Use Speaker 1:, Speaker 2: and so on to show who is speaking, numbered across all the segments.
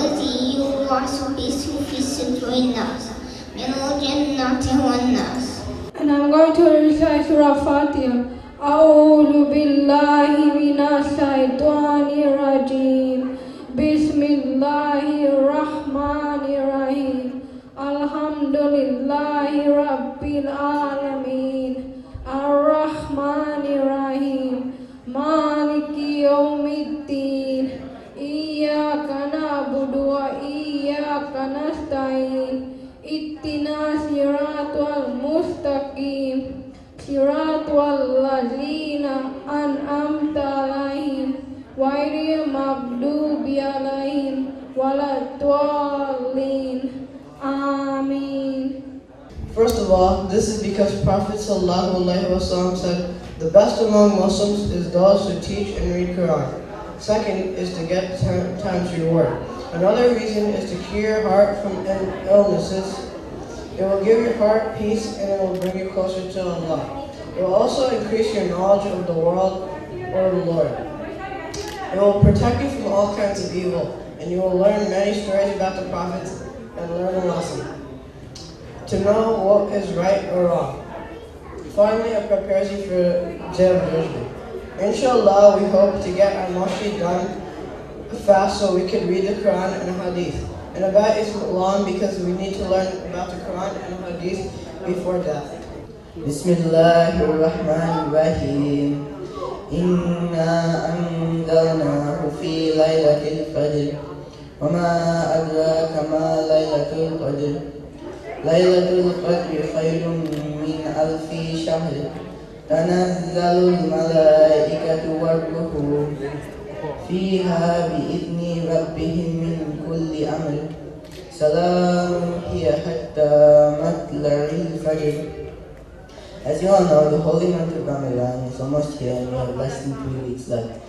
Speaker 1: الذي يبعث باسمه في صدور الناس من الجنة والناس.
Speaker 2: And I'm going to recite Surah Fatiha. أعوذ بالله من الشيطان الرجيم. بسم الله الرحمن الرحيم. الحمد لله رب العالمين. الرحمن الرحيم. مالك يوم الدين. إياك نعبد وإياك نستعين. اهدنا الصراط المستقيم صراط الذين أنعمت عليهم غير المغضوب عليهم ولا الضالين. Ameen.
Speaker 3: First of all, this is because Prophet ﷺ said, the best among Muslims is those who teach and read Quran. Second is to get times reward. Another reason is to cure your heart from illnesses. It will give your heart peace and it will bring you closer to Allah. It will also increase your knowledge of the world or the Lord. It will protect you from all kinds of evil, and you will learn many stories about the prophets and learn a lesson to know what is right or wrong. Finally, it prepares you for Day of Judgment. Inshallah, we hope to get our masjid done fast so we can read the Quran and Hadith. And about is long because we need to learn about the Quran and Hadith before death.
Speaker 4: Bismillahirrahmanirrahim. Inna anzalnahu fi laylatil qadr. Wa ma adraka ma laylatul qadr. Laylatul qadr khayrun min alfi shahr. Tanazzalul malaikatu war-ruhu فيها بإذن ربهم من كل أمر سلام هي حتى مطلع الفجر. As you all know, the holy month of Ramadan is almost here and we have less than 3 weeks left.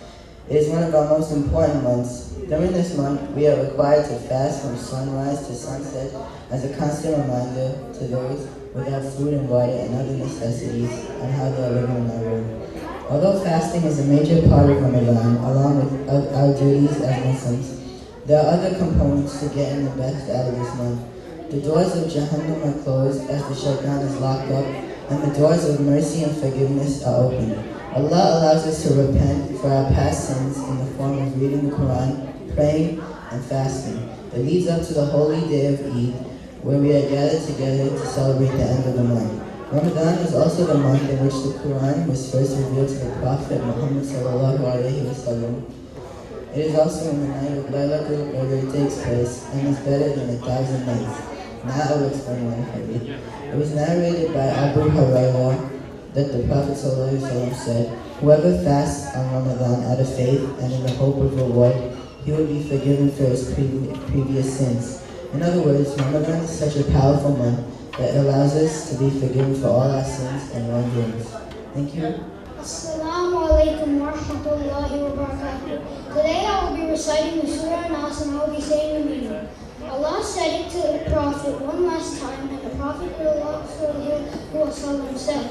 Speaker 4: It is one of our most important months. During this month, we are required to fast from sunrise to sunset as a constant reminder to those without food and water and other necessities on how they are living in our world. Although fasting is a major part of Ramadan, along with our duties as Muslims, there are other components to getting the best out of this month. The doors of Jahannam are closed as the shaitan is locked up, and the doors of mercy and forgiveness are open. Allah allows us to repent for our past sins in the form of reading the Quran, praying, and fasting. It leads up to the holy day of Eid, where we are gathered together to celebrate the end of the month. Ramadan is also the month in which the Quran was first revealed to the Prophet Muhammad ﷺ. It is also when the night of Laylatul Qadr takes place and is better than 1,000 nights. Now I will explain one hadith. It was narrated by Abu Hurairah that the Prophet ﷺ said, whoever fasts on Ramadan out of faith and in the hope of reward, he will be forgiven for his previous sins. In other words, Ramadan is such a powerful month that allows us to be forgiven for all our sins and wrongdoings. Thank you.
Speaker 5: Assalamu alaikum wa rahmatullahi wa barakatuh. Today I will be reciting the Surah Nas and I will be saying the meaning. Allah said it to the Prophet one last time, and the Prophet said,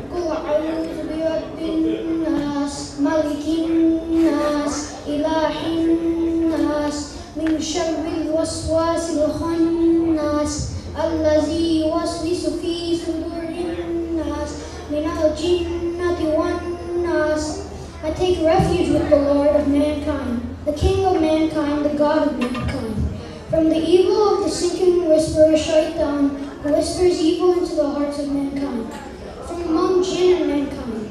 Speaker 5: قُلْ أَعُوذُ بِرَبِّ النَّاسِ مَلِكِ النَّاسِ إِلَٰهِ النَّاسِ مِنْ شَرِّ الْوَسْوَاسِ الْخَنَّاسِ الَّذِي يُوَسْوِسُ فِي صُدُورِ النَّاسِ مِنَ الْجِنَّةِ وَالنَّاسِ. I take refuge with the Lord of mankind, the King of mankind, the God of mankind, from the evil of the sinking whisperer Shaitan, who whispers evil into the hearts of mankind, from among jinn and mankind.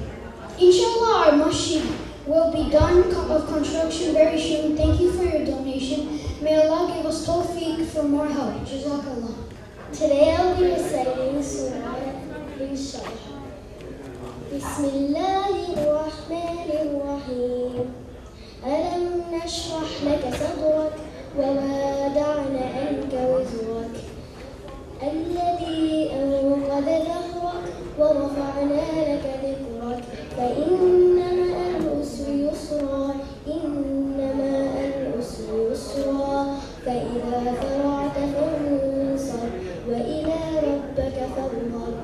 Speaker 5: Inshallah, our masjid will be done of construction very soon. Thank you for your donation. May Allah give us tawfiq for more help. Jazakallah.
Speaker 6: Today I'll be reciting Surah Al-Shah. Bismillahirrahmanirrahim. Alam nashrah laka sadrak wa wada'na anka wizrak alladhi anqadha dhahrak wa rafa'na laka dhikrak fa inna ma'al usri yusra inna ma'al usri yusra fa idha fara'ta fansab wa ila rabbaka farghab.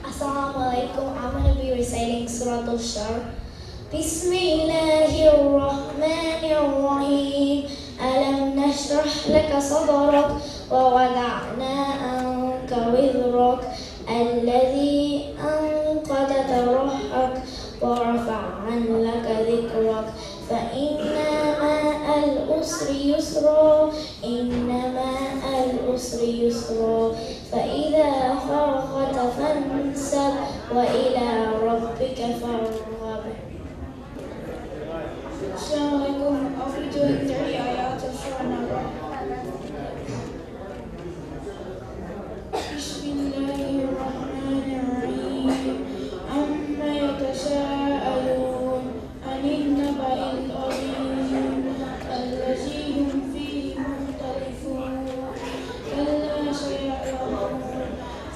Speaker 6: Assalamu alaikum. I'm going to be reciting Surah Al-Shah. Bismillahirrahmanirrahim.
Speaker 5: ألم نشرح لك صدرك ووضعنا عنك وزرك الذي أنقض ظهرك ورفعنا لك ذكرك فإن مع العسر يسرا إن مع العسر يسرا فإذا فرغت فانصب وإلى ربك فارغب. Assalamu alaikum. I'll be doing 3 ayat of Surah Naba. Bismillahirrahmanirrahim. Amma yatasa'alun anil naba'il azim allazi hum fihi mukhtalifun kalla saya'lamun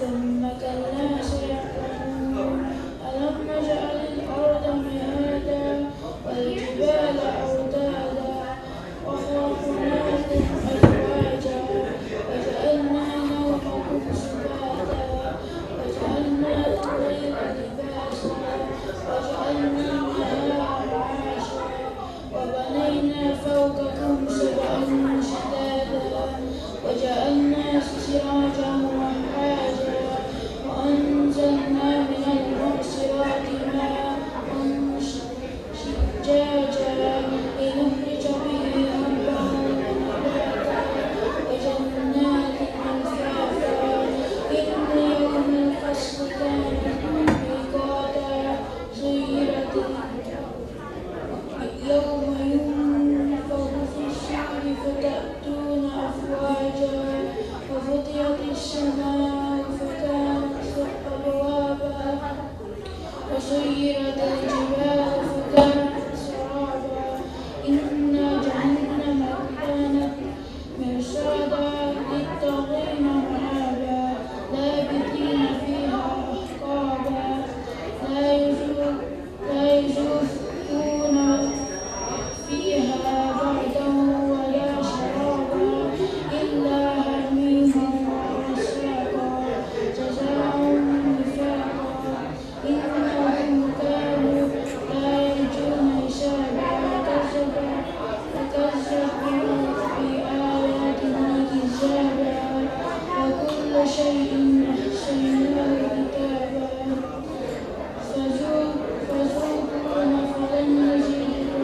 Speaker 5: thumma kalla saya'lamun alam naj'alil arda mihada wal jibala awtada wa khalaqnakum azwaja wa ja'alna nawmakum subata wa ja'alna al-layla libasa wa ja'alna an-nahara ma'asha wa banayna fawqakum sab'an shidada wa ja'alna sirajan wahaja wa anzalna minal mu'sirati ma'an ثجاجا لنخرج به حبا ونباتا وجنات ألفافا إن يوم الفصل كان ميقاتا سيرت يوم ينفخ في الصور فتأتون أفواجا وفتحت السماء فكانت أبوابا وسيرت الجبال فكانت سرابا إن جهنم كانت مرصادا للطاغين مآبا لابثين فيها أحقابا لا يذوقون فيها بردا ولا شرابا إلا حميما وغساقا جزاء وفاقا إنهم كانوا لا يرجون حسابا وكذبوا بآياتنا كذابا وكل شيء أحصيناه كتابا فذوقوا فلن نزيدكم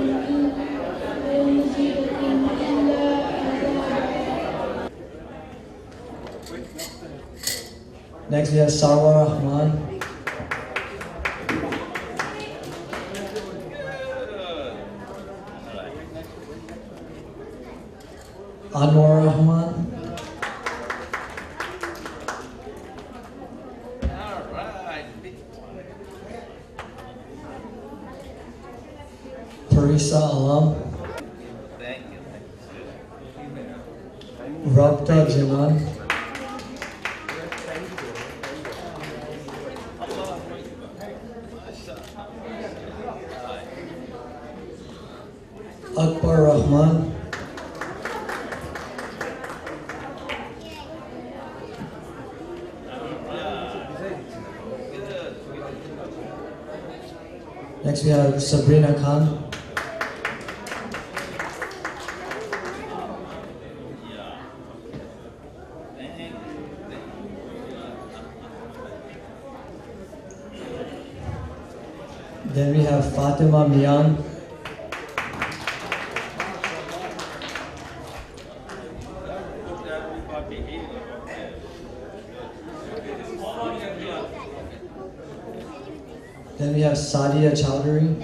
Speaker 5: إلا عذابا.
Speaker 7: Next we have Sarwar Rahman. Anwar Rahman. Parisa Alam. Rabta Janan. Akbar Rahman. Next we have Sabrina Khan. Then we have Fatima Mian. Then we have Sadia Chowdhury.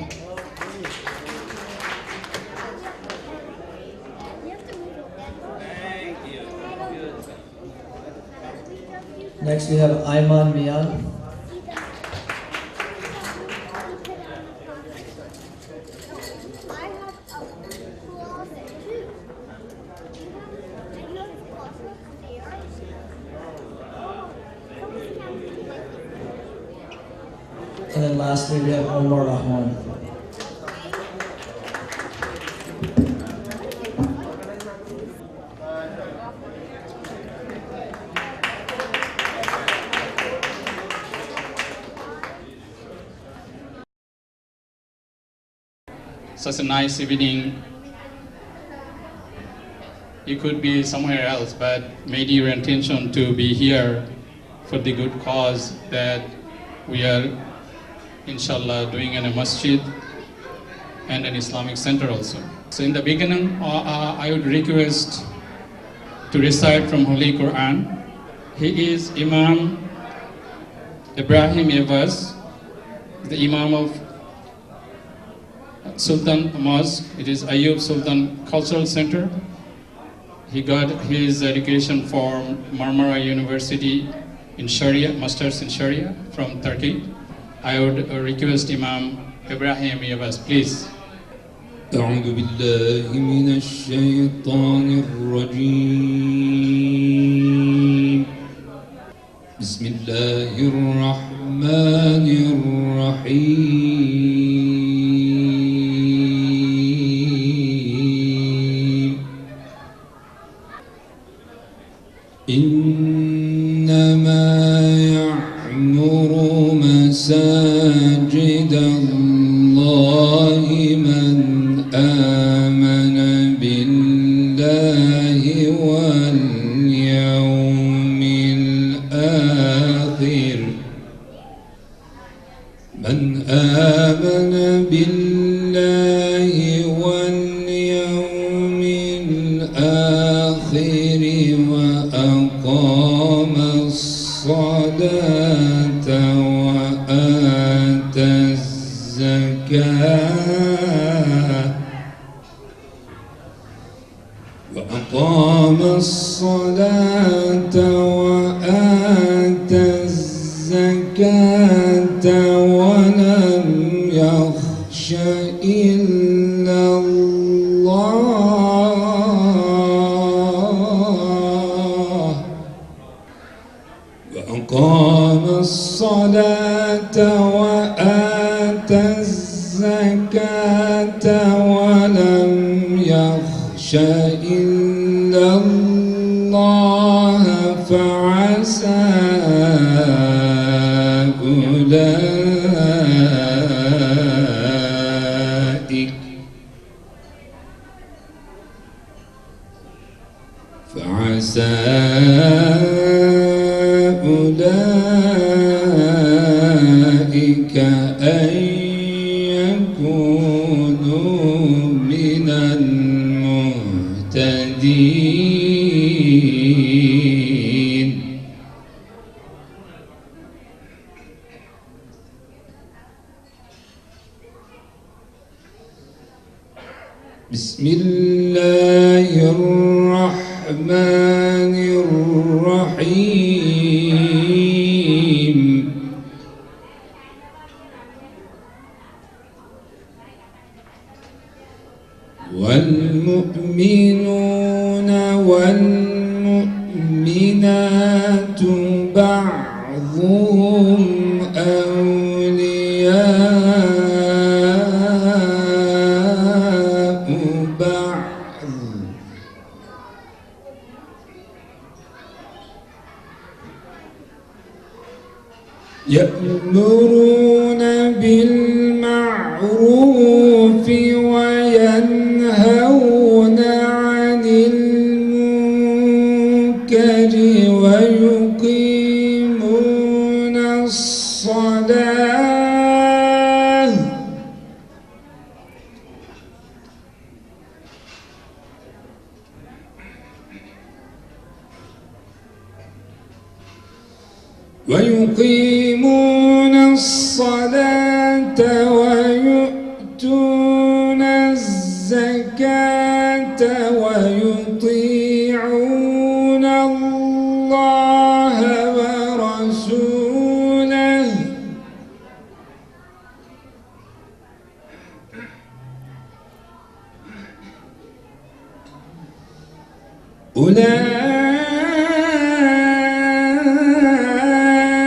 Speaker 7: Next we have Ayman Mian. And then lastly we have Omar Rahman.
Speaker 8: Such a nice evening. you could be somewhere else, but made your intention to be here for the good cause that we are, inshallah, doing in a masjid and an Islamic center also. So in the beginning, I would request to recite from Holy Quran. He is Imam Ibrahim Evas, the Imam of Sultan Mosque. It is Ayub Sultan Cultural Center. He got his education from Marmara University in Sharia, Masters in Sharia from Turkey. I would request Imam Ibrahim Evas, please.
Speaker 9: أعوذ بالله من الشيطان الرجيم بسم الله الرحمن الرحيم إنما يعمر مساجد الله من آمن بالله واليوم الآخر من آمن بالله واليوم الآخر وأقام الصلاة وآتى الزكاة وأقام الصلاة وآتى الزكاة ولم يخش إلا الله وأقام الصلاة وآتى الزكاة ولم يخش إلا الله فعسى أولئك أن يكونوا من المهتدين. بسم الله الرحمن الرحيم والمؤمنون والمؤمنات بعضهم أولياء بعض يأمرون بالمعروف وينهون عن المنكر ويقيمون الصلاة ويؤتون الزكاة ويطيعون الله ورسوله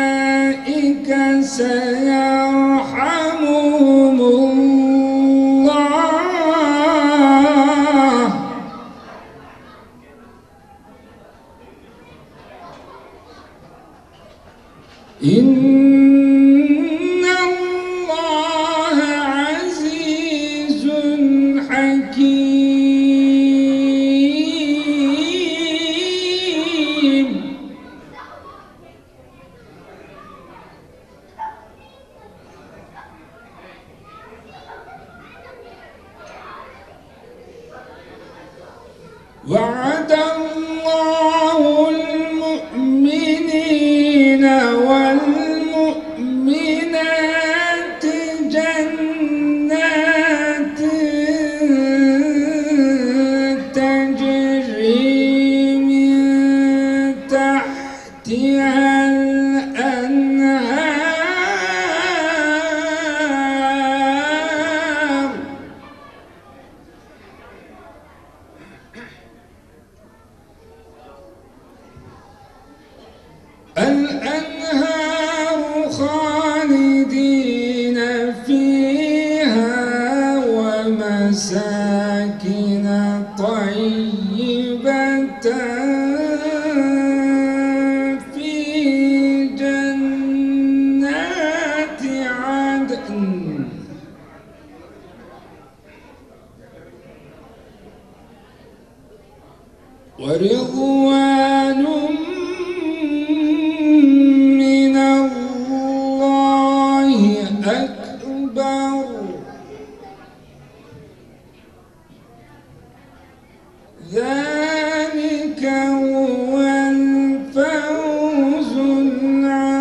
Speaker 9: أولئك سيرحمهم الله إن الله عزيز حكيم. في جنات عدن ورضوان من الله أكبر ذلك هو الفوز العظيم.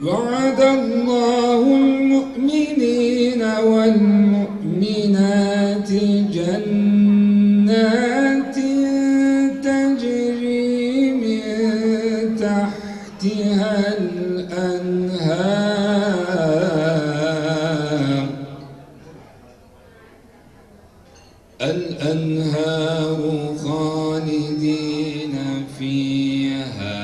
Speaker 9: وعد الله المؤمنين والمؤمنات جنات تجري من تحتها الأنهار خالدين فيها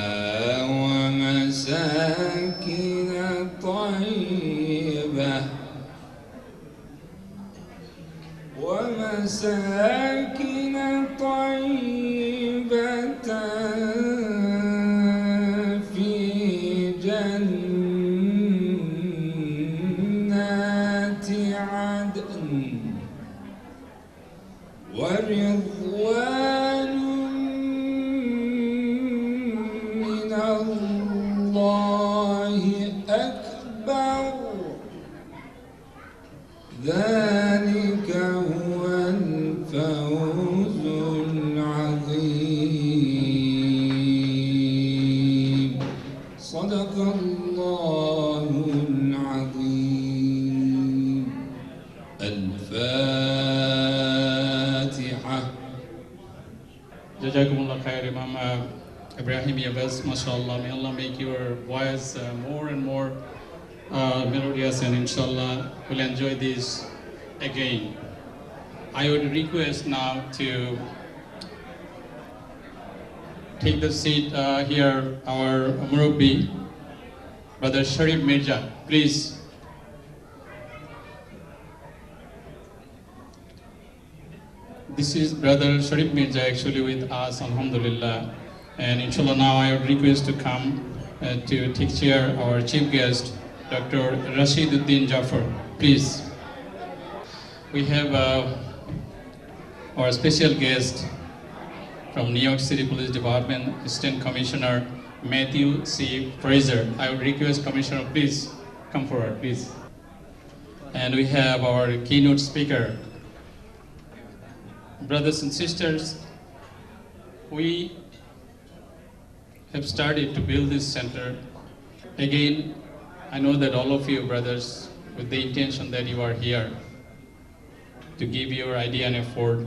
Speaker 9: ومساكن طيبة في جنات عدن ورضوان من الله أكبر ذلك هو الفوز العظيم. صدق الله العظيم. الفاتحة.
Speaker 8: Jazakumullah khair, Imam Ibrahim Yabaz, mashallah. May Allah make your voice more and more melodious, and inshallah we'll enjoy this again. I would request now to take the seat here, our Murabbi, Brother Sharif Mirza, please. This is Brother Sharif Mirza actually with us, alhamdulillah. And inshallah now I would request to come to take chair our chief guest, Dr. Rashiduddin Jafar, please. We have our special guest from New York City Police Department, Assistant Commissioner Matthew C. Fraser. I would request Commissioner, please come forward, please. And we have our keynote speaker. Brothers and sisters, we have started to build this center. Again, I know that all of you brothers, with the intention that you are here to give your idea and effort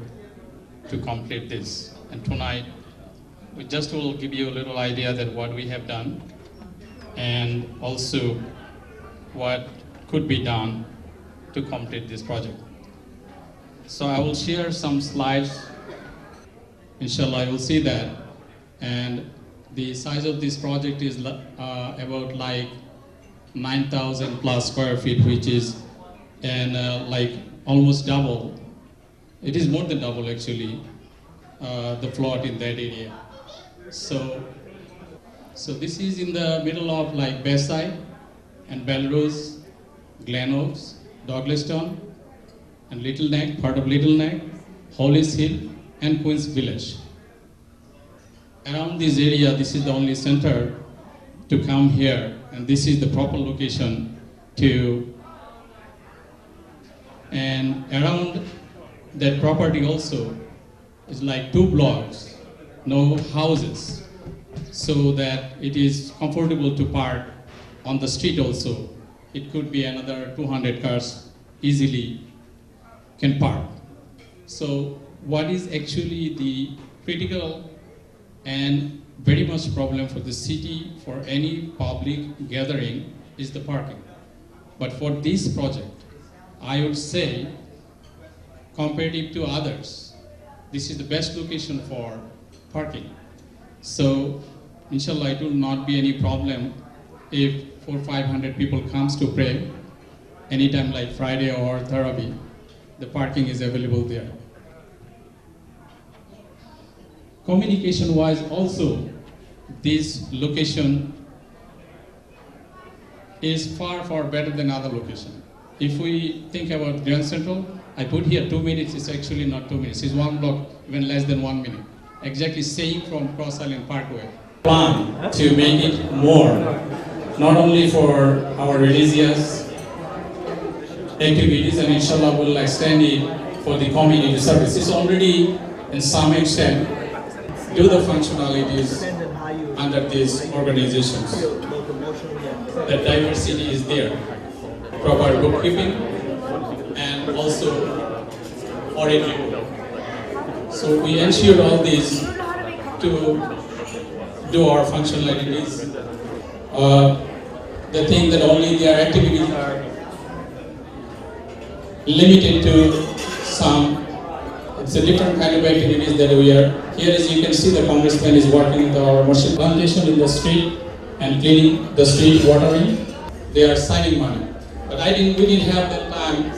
Speaker 8: to complete this. And tonight, we just will give you a little idea that what we have done and also what could be done to complete this project. So I will share some slides. Inshallah, you will see that. And the size of this project is about like 9,000 plus square feet, which is like almost double. It is more than double actually, the plot in that area. So this is in the middle of like Bayside and Belrose, Glen Oaks, Douglastown, and Little Neck, part of Little Neck, Hollis Hill, and Queens Village. Around this area, this is the only center to come here, and this is the proper location to. And around that property also is like 2 blocks, no houses, so that it is comfortable to park on the street also. It could be another 200 cars easily can park. So what is actually the critical and very much problem for the city, for any public gathering, is the parking. But for this project, I would say, comparative to others, this is the best location for parking. So inshallah it will not be any problem if 400-500 people comes to pray anytime like Friday or Taraweeh. The parking is available there. Communication wise also, this location is far better than other location. If we think about Grand Central, I put here 2 minutes, it's actually not 2 minutes, it's 1 block, even less than 1 minute. Exactly same from Cross Island Parkway. Plan to make it more, not only for our religious activities, and inshallah we'll extend it for the community service. It's already in some extent do the functionalities under these organizations. The diversity is there, proper bookkeeping and also audit report. So we ensure all these to do our functionalities. The thing that only their activities are limited to some, it's a different kind of activities that we are. Here as you can see the congressman is working with our machine plantation in the street and cleaning the street, watering. They are signing money. But we didn't have that time.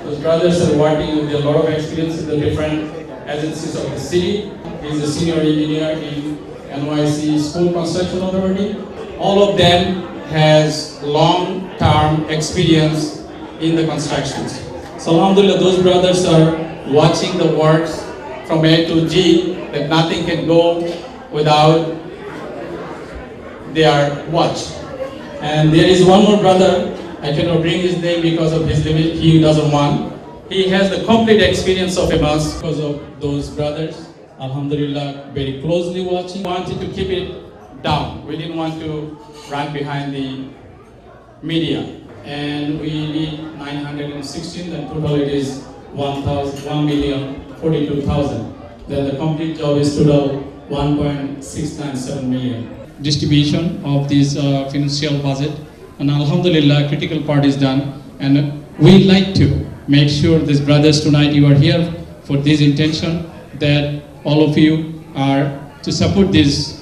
Speaker 8: Those brothers are working with a lot of experience in the different agencies of the city. He's a senior engineer in NYC School Construction Authority. All of them has long-term experience in the constructions. So alhamdulillah, those brothers are watching the works from A to G, that nothing can go without their watch. And there is one more brother, I cannot bring his name because of his limit, he doesn't want. He has the complete experience of a mosque because of those brothers. Alhamdulillah, very closely watching. Wanted to keep it down. We didn't want to run behind the media. And we need 916, then total it is 1,042,000. Then the complete job is total 1.697 million. Distribution of this financial budget, and alhamdulillah critical part is done, and we like to make sure these brothers tonight you are here for this intention that all of you are to support this.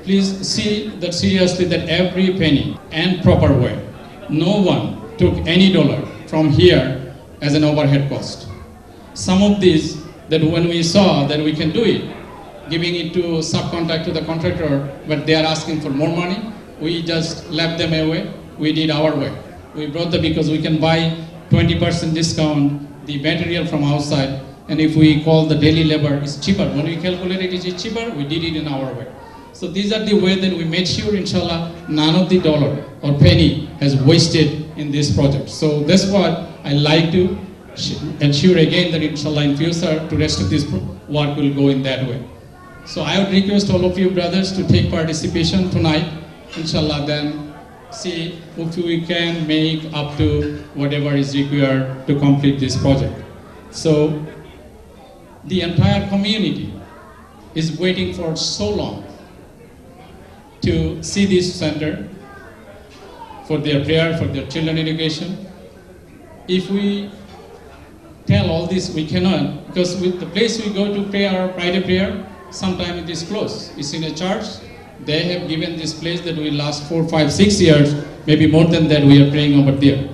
Speaker 8: Please see that seriously, that every penny and proper way. No one took any dollar from here as an overhead cost. Some of these that when we saw that we can do it, giving it to subcontract to the contractor, but they are asking for more money, we just left them away. We did our way. We brought them because we can buy 20% discount the material from outside, and if we call the daily labor, it's cheaper. When we calculate it, is it cheaper? We did it in our way. So these are the way that we made sure, inshallah, none of the dollar or penny has wasted in this project. So that's what I like to ensure again, that inshallah in future to rest of this work will go in that way. So I would request all of you brothers to take participation tonight, inshallah, then see if we can make up to whatever is required to complete this project. So the entire community is waiting for so long to see this center for their prayer, for their children education. If we tell all this, we cannot, because with the place we go to pray our Friday prayer, sometimes it is closed. It's in a church. They have given this place that will last 4, 5, 6 years, maybe more than that we are praying over there.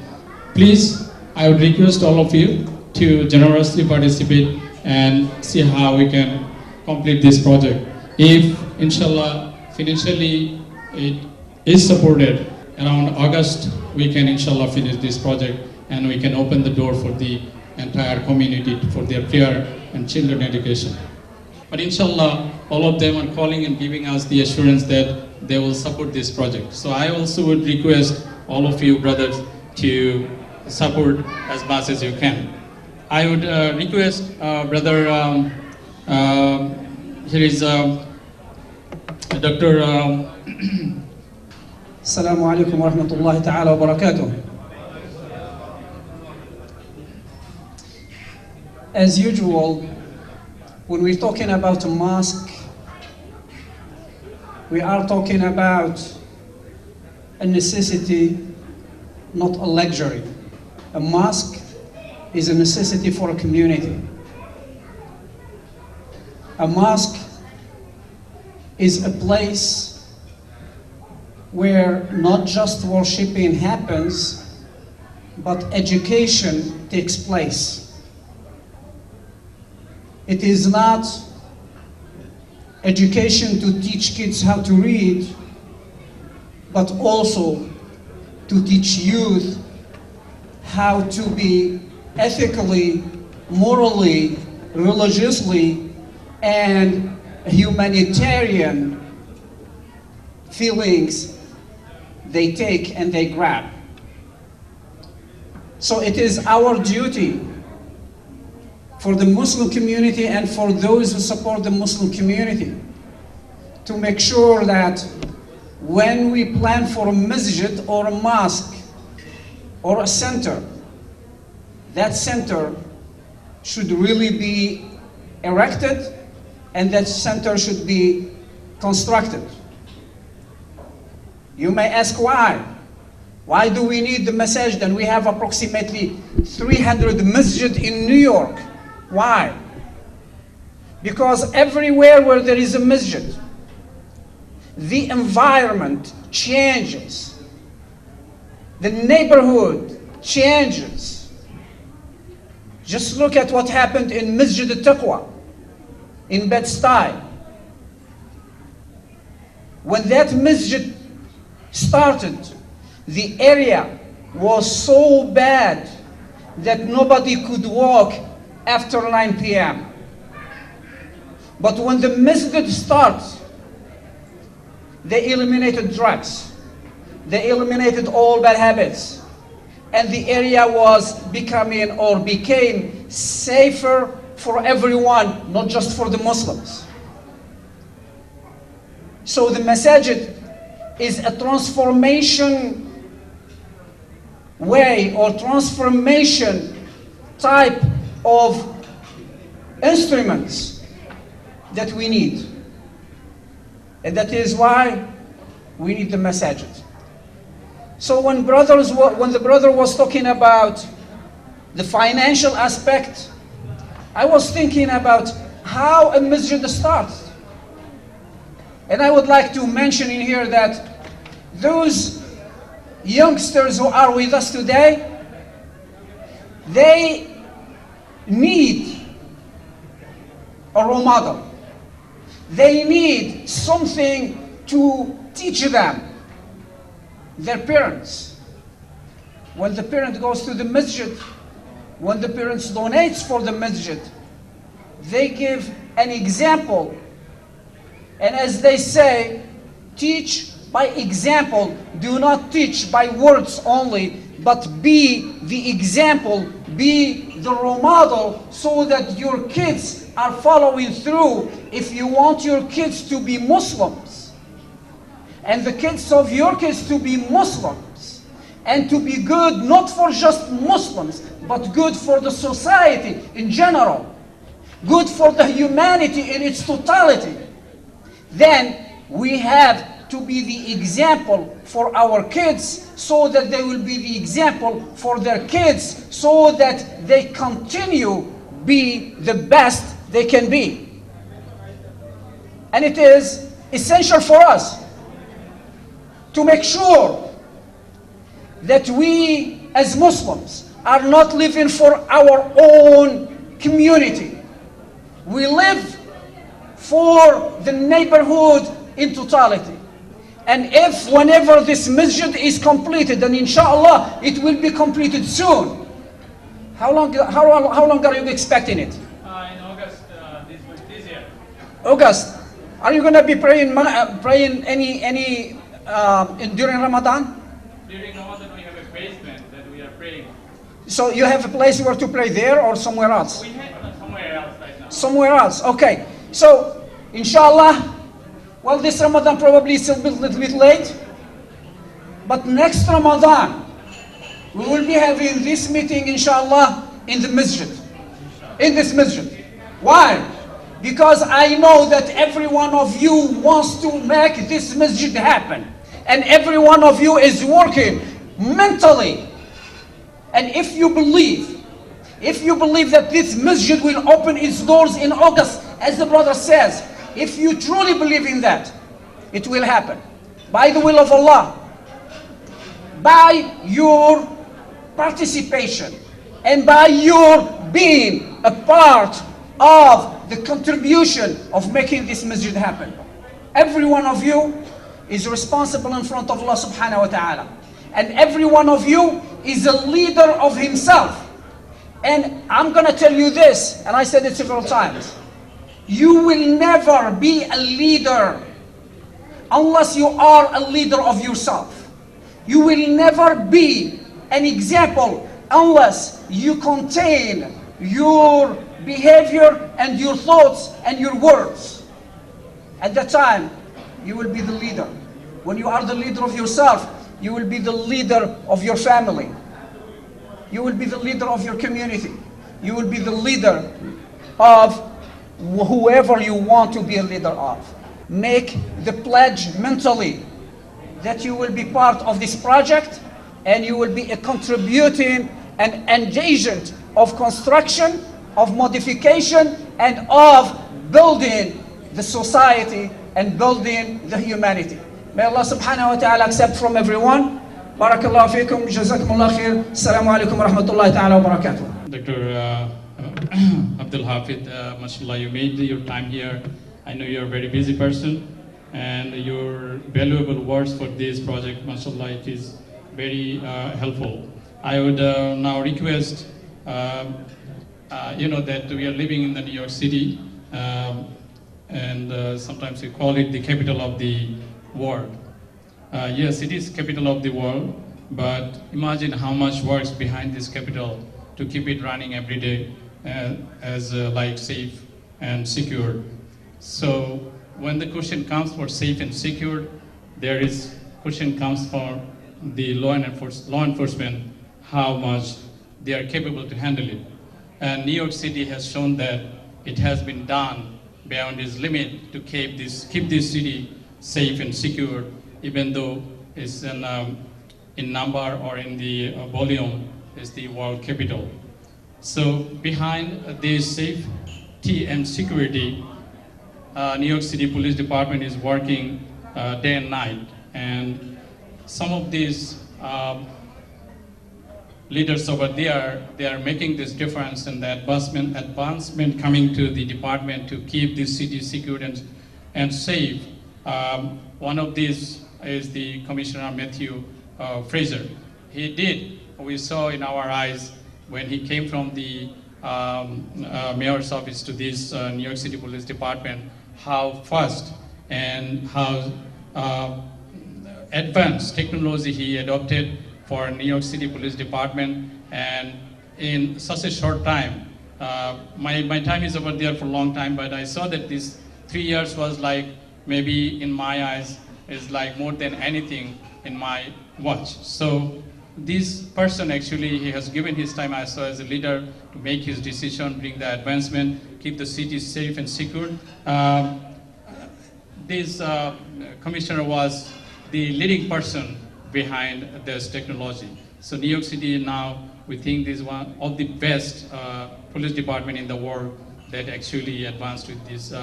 Speaker 8: Please, I would request all of you to generously participate and see how we can complete this project. If, inshallah, financially it is supported, around August, we can, inshallah, finish this project and we can open the door for the entire community for their prayer and children education. But inshallah, all of them are calling and giving us the assurance that they will support this project. So I also would request all of you brothers to support as much as you can. I would request brother, here is Dr.
Speaker 10: Assalamu alaikum wa rahmatullahi ta'ala wa barakatuh. As usual, when we're talking about a mosque, we are talking about a necessity, not a luxury. A mosque is a necessity for a community. A mosque is a place where not just worshiping happens, but education takes place. It is not education to teach kids how to read, but also to teach youth how to be ethically, morally, religiously, and humanitarian feelings they take and they grab. So it is our duty for the Muslim community and for those who support the Muslim community to make sure that when we plan for a masjid or a mosque or a center, that center should really be erected and that center should be constructed. You may ask why. Why do we need the masjid and we have approximately 300 masjid in New York? Why? Because everywhere where there is a masjid, the environment changes. The neighborhood changes. Just look at what happened in Masjid al-Taqwa in Bed-Stuy. When that masjid started, the area was so bad that nobody could walk after 9 p.m. But when the masjid starts, they eliminated drugs. They eliminated all bad habits. And the area was became safer for everyone, not just for the Muslims. So the masajid is a transformation way or transformation type of instruments that we need. And that is why we need the masajid. So when the brother was talking about the financial aspect, I was thinking about how a masjid starts. And I would like to mention in here that those youngsters who are with us today, they need a role model. They need something to teach them. Their parents. When the parent goes to the masjid, when the parents donates for the masjid, they give an example. And as they say, teach by example. Do not teach by words only, but be the example, be the role model so that your kids are following through. If you want your kids to be Muslims, and the kids of your kids to be Muslims, and to be good not for just Muslims, but good for the society in general, good for the humanity in its totality, then we have to be the example for our kids so that they will be the example for their kids so that they continue be the best they can be. And it is essential for us to make sure that we as Muslims are not living for our own community. We live for the neighborhood in totality. And if whenever this masjid is completed, and inshallah it will be completed soon. How long are you expecting it?
Speaker 8: In August this year.
Speaker 10: August. Are you going to be praying any during Ramadan?
Speaker 8: During Ramadan we have a basement that we are praying.
Speaker 10: So you have a place where to pray there or somewhere else?
Speaker 8: We have somewhere else right now.
Speaker 10: Somewhere else, okay. So, inshallah, well, this Ramadan probably is a little bit late, but next Ramadan, we will be having this meeting, inshallah, in the masjid. In this masjid. Why? Because I know that every one of you wants to make this masjid happen. And every one of you is working mentally. And if you believe that this masjid will open its doors in August, as the brother says, if you truly believe in that, it will happen. By the will of Allah, by your participation, and by your being a part of the contribution of making this masjid happen. Every one of you is responsible in front of Allah subhanahu wa ta'ala. And every one of you is a leader of himself. And I'm going to tell you this, and I said it several times. You will never be a leader unless you are a leader of yourself. You will never be an example unless you contain your behavior and your thoughts and your words. At that time, you will be the leader. When you are the leader of yourself, you will be the leader of your family. You will be the leader of your community. You will be the leader of whoever you want to be a leader of. Make the pledge mentally that you will be part of this project and you will be a contributing and an agent of construction, of modification, and of building the society and building the humanity. May Allah subhanahu wa ta'ala accept from everyone. Barakallahu feekum, jazakumullah khair. Assalamu alaikum wa rahmatullahi ta'ala wa barakatuh.
Speaker 8: Dr. Abdul Hafid, mashallah, you made your time here. I know you're a very busy person, and your valuable words for this project, mashallah, it is very helpful. I would now request, that we are living in the New York City, and sometimes we call it the capital of the world. Yes, it is capital of the world, but imagine how much works behind this capital to keep it running every day as like safe and secure. So when the question comes for safe and secure, there is question comes for the law enforcement, how much they are capable to handle it. And New York City has shown that it has been done beyond its limit to keep this city safe and secure, even though it's in number or in the volume is the world capital. So behind this safety and security, New York City Police Department is working day and night, and some of these leaders over there, they are making this difference and the advancement coming to the department to keep this city secure and safe. One of these is the Commissioner Matthew Fraser. We saw in our eyes when he came from the mayor's office to this New York City Police Department, how fast and how advanced technology he adopted for New York City Police Department, and in such a short time. My time is over there for a long time, but I saw that this 3 years was like, maybe in my eyes, is like more than anything in my watch. So this person actually, he has given his time also as a leader to make his decision, bring the advancement, keep the city safe and secure. This commissioner was the leading person behind this technology. So New York City now, we think is one of the best police department in the world that actually advanced with this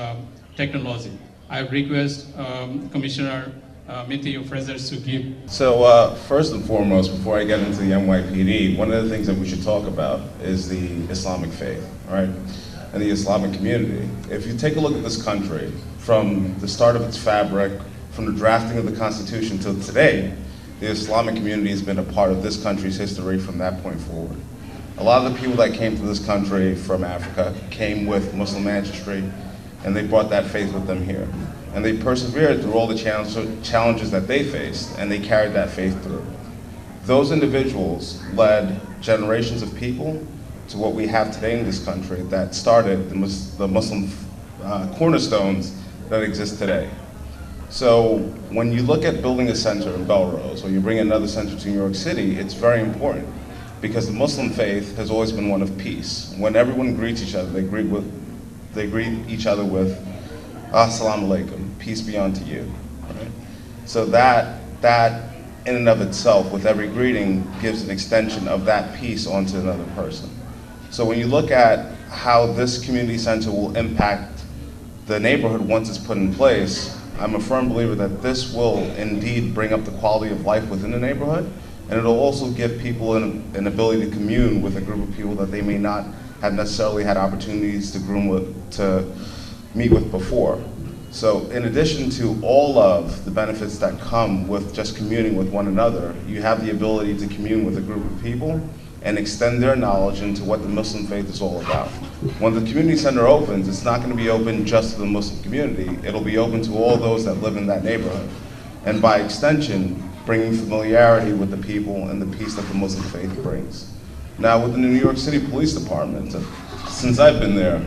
Speaker 8: technology. I request Commissioner Matthew Fraser to give.
Speaker 11: So first and foremost, before I get into the NYPD, one of the things that we should talk about is the Islamic faith, right? And the Islamic community. If you take a look at this country, from the start of its fabric, from the drafting of the Constitution till today, the Islamic community has been a part of this country's history from that point forward. A lot of the people that came to this country from Africa came with Muslim ancestry, and they brought that faith with them here. And they persevered through all the challenges that they faced, and they carried that faith through. Those individuals led generations of people to what we have today in this country that started the Muslim cornerstones that exist today. So when you look at building a center in Belrose, or you bring another center to New York City, it's very important because the Muslim faith has always been one of peace. When everyone greets each other, they greet each other with Assalamu alaikum, peace be unto you. Right? So that in and of itself, with every greeting, gives an extension of that peace onto another person. So when you look at how this community center will impact the neighborhood, once it's put in place, I'm a firm believer that this will indeed bring up the quality of life within the neighborhood, and it'll also give people an ability to commune with a group of people that they may not have necessarily had opportunities to meet with before. So in addition to all of the benefits that come with just communing with one another, you have the ability to commune with a group of people and extend their knowledge into what the Muslim faith is all about. When the community center opens, it's not going to be open just to the Muslim community. It'll be open to all those that live in that neighborhood. And by extension, bringing familiarity with the people and the peace that the Muslim faith brings. Now, with the New York City Police Department, since I've been there,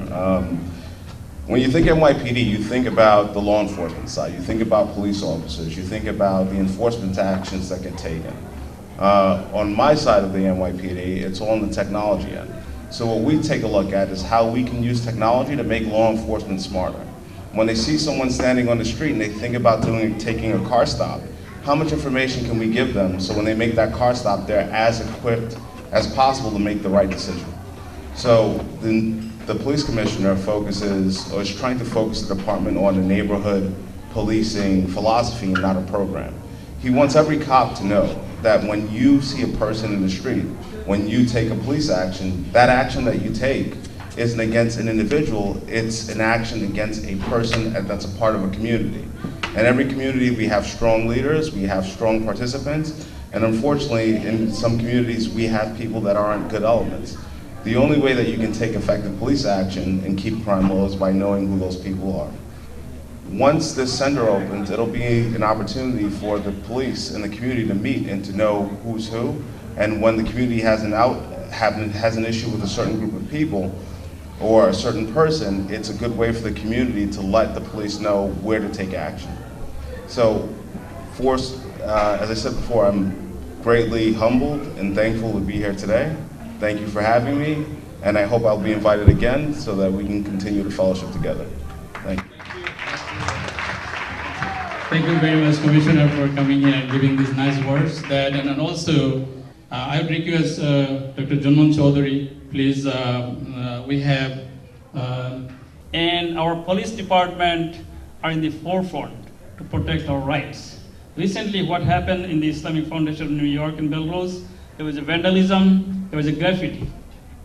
Speaker 11: when you think NYPD, you think about the law enforcement side, you think about police officers, you think about the enforcement actions that get taken. On my side of the NYPD, it's all on the technology end. So what we take a look at is how we can use technology to make law enforcement smarter. When they see someone standing on the street and they think about taking a car stop, how much information can we give them so when they make that car stop, they're as equipped as possible to make the right decision? So the police commissioner is trying to focus the department on a neighborhood policing philosophy and not a program. He wants every cop to know that when you see a person in the street, when you take a police action, that action that you take isn't against an individual, it's an action against a person that's a part of a community. In every community we have strong leaders, we have strong participants, and unfortunately in some communities we have people that aren't good elements. The only way that you can take effective police action and keep crime low is by knowing who those people are. Once this center opens, it'll be an opportunity for the police and the community to meet and to know who's who. And when the community has an issue with a certain group of people or a certain person, it's a good way for the community to let the police know where to take action. So, as I said before, I'm greatly humbled and thankful to be here today. Thank you for having me, and I hope I'll be invited again so that we can continue the fellowship together. Thank you.
Speaker 8: Thank you very much, Commissioner, for coming here and giving these nice words. And also, I would request Dr. Junman Chaudhary, please, we have,
Speaker 12: and our police department are in the forefront to protect our rights. Recently, what happened in the Islamic Foundation of New York in Belrose, there was a vandalism, there was a graffiti,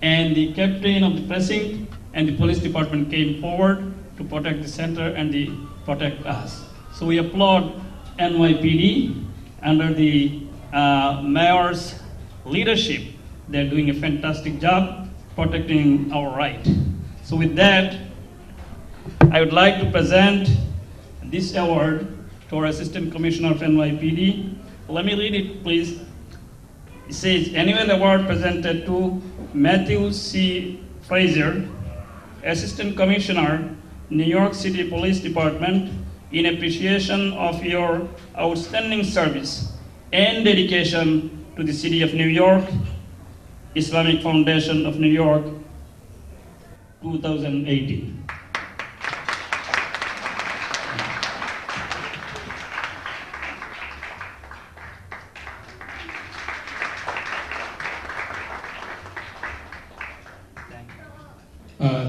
Speaker 12: and the captain of the precinct and the police department came forward to protect the center and protect us. So we applaud NYPD under the mayor's leadership. They're doing a fantastic job protecting our right. So with that, I would like to present this award to our Assistant Commissioner of NYPD. Let me read it, please. It says, Annual Award presented to Matthew C. Frazier, Assistant Commissioner, New York City Police Department, in appreciation of your outstanding service and dedication to the City of New York, Islamic Foundation of New York, 2018.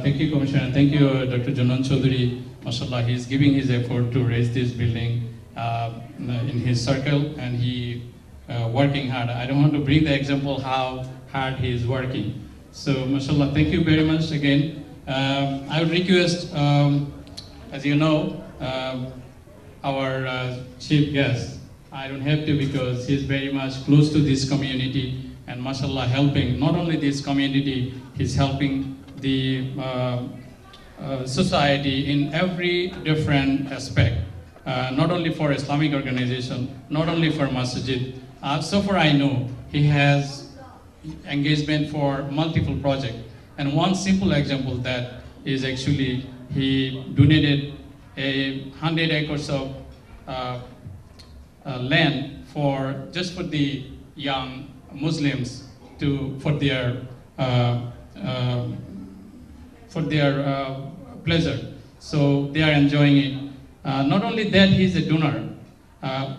Speaker 8: Thank you, Commissioner. Thank you, Dr. Janan Chaudhary. MashaAllah, he is giving his effort to raise this building in his circle, and he working hard. I don't want to bring the example how hard he is working. So, MashaAllah, thank you very much again. I would request, as you know, our chief guest. I don't have to because he's very much close to this community and MashaAllah helping not only this community, he's helping the society in every different aspect, not only for Islamic organization, not only for masjid. So far I know he has engagement for multiple projects. And one simple example that is actually he donated 100 acres of land just for the young Muslims for their pleasure. So they are enjoying it. Not only that, he is a donor.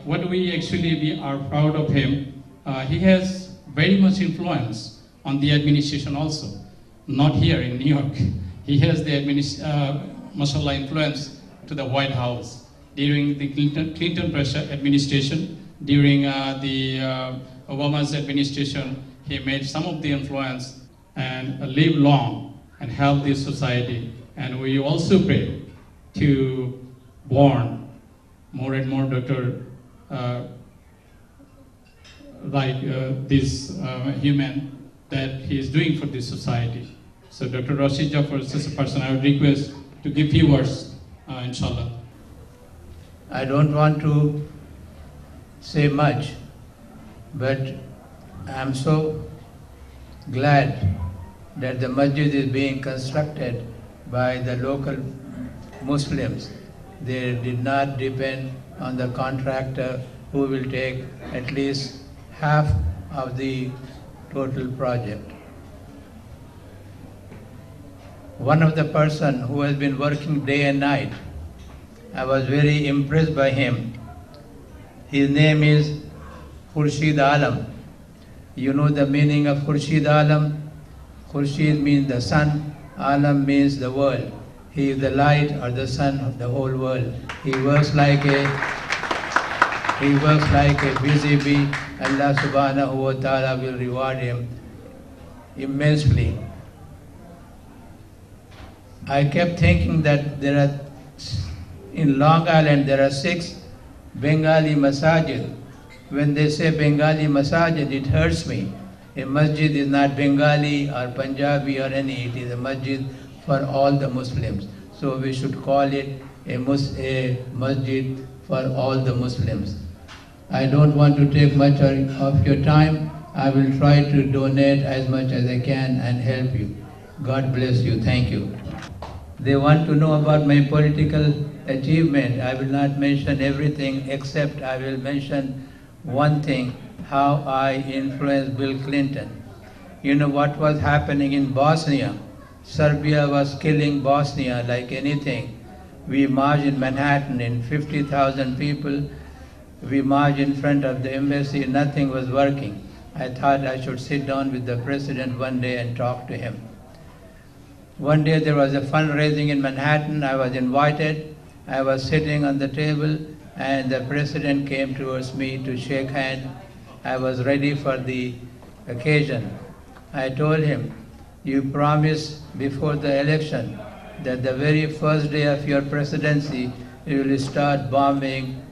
Speaker 8: What we are proud of him, he has very much influence on the administration also. Not here in New York. He has the mashallah, influence to the White House during the Clinton pressure administration. During the Obama's administration, he made some of the influence and live long and help this society. And we also pray to born more and more doctor like this human that he is doing for this society. So Dr. Rashid Jafar is such a person I would request to give few words, inshallah.
Speaker 13: I don't want to say much, but I'm so glad that the masjid is being constructed by the local Muslims. They did not depend on the contractor who will take at least half of the total project. One of the person who has been working day and night, I was very impressed by him. His name is Khurshid Alam. You know the meaning of Khurshid Alam? Khurshid means the sun, Alam means the world. He is the light or the sun of the whole world. He works like a busy bee. Allah subhanahu wa ta'ala will reward him immensely. I kept thinking that in Long Island there are 6 Bengali masajid. When they say Bengali masajid, it hurts me. A masjid is not Bengali or Punjabi or any, it is a masjid for all the Muslims. So we should call it a masjid for all the Muslims. I don't want to take much of your time. I will try to donate as much as I can and help you. God bless you. Thank you. They want to know about my political achievement. I will not mention everything except I will mention one thing, how I influenced Bill Clinton. You know what was happening in Bosnia? Serbia was killing Bosnia like anything. We marched in Manhattan in 50,000 people. We marched in front of the embassy, nothing was working. I thought I should sit down with the president one day and talk to him. One day there was a fundraising in Manhattan, I was invited. I was sitting on the table and the president came towards me to shake hands. I was ready for the occasion. I told him, you promised before the election that the very first day of your presidency you will start bombing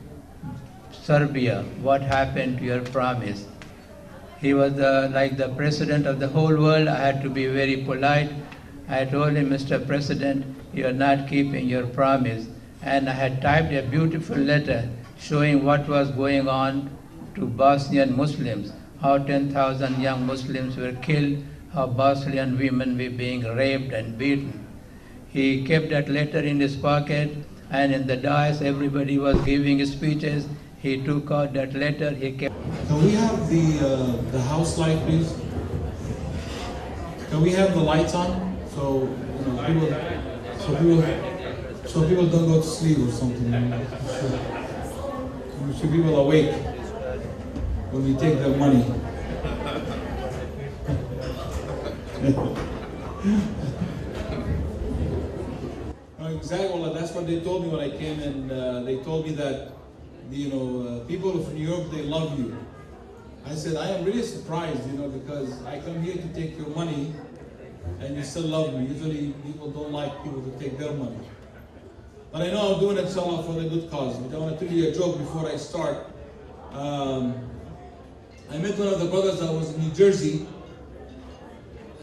Speaker 13: Serbia. What happened to your promise? He was like the president of the whole world. I had to be very polite. I told him, Mr. President, you are not keeping your promise. And I had typed a beautiful letter showing what was going on to Bosnian Muslims, how 10,000 young Muslims were killed, how Bosnian women were being raped and beaten. He kept that letter in his pocket, and in the dais everybody was giving speeches. He took out that letter, he kept...
Speaker 14: Can we have the house light, please? Can we have the lights on? So, people don't go to sleep or something. We should be able to awake when we take their money. Exactly, that's what they told me when I came, and they told me that people from New York, they love you. I said, I am really surprised, because I come here to take your money and you still love me. Usually people don't like people to take their money. But I know I'm doing it, inshallah, for the good cause. But I want to tell you a joke before I start. I met one of the brothers that was in New Jersey,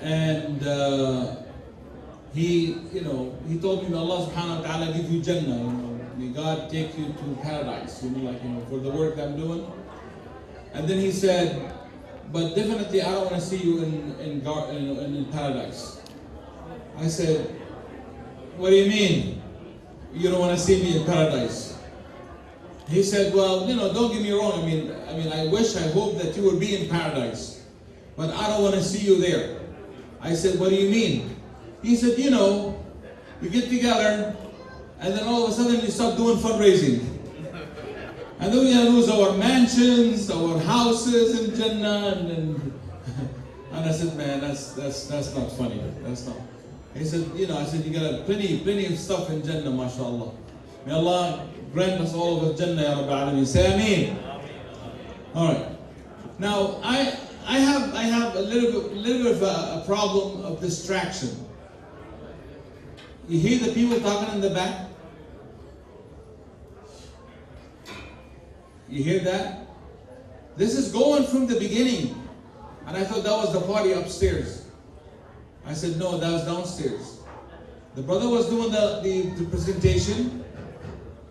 Speaker 14: and he told me that Allah subhanahu wa ta'ala give you Jannah, may God take you to paradise, for the work I'm doing. And then he said, but definitely I don't want to see you in paradise. I said, what do you mean? You don't want to see me in paradise? He said, well, don't get me wrong. I mean, I wish, I hope that you will be in paradise, but I don't want to see you there. I said, what do you mean? He said, you get together, and then all of a sudden you start doing fundraising. And then we lose our mansions, our houses in Jannah, and I said, man, that's not funny. That's not. He said, I said, you got plenty of stuff in Jannah, mashallah. May Allah grant us all of us Jannah, Ya Rabbi Alameen. Say Ameen. All right. Now, I have a little bit of a problem of distraction. You hear the people talking in the back? You hear that? This is going from the beginning. And I thought that was the party upstairs. I said, no, that was downstairs. The brother was doing the presentation,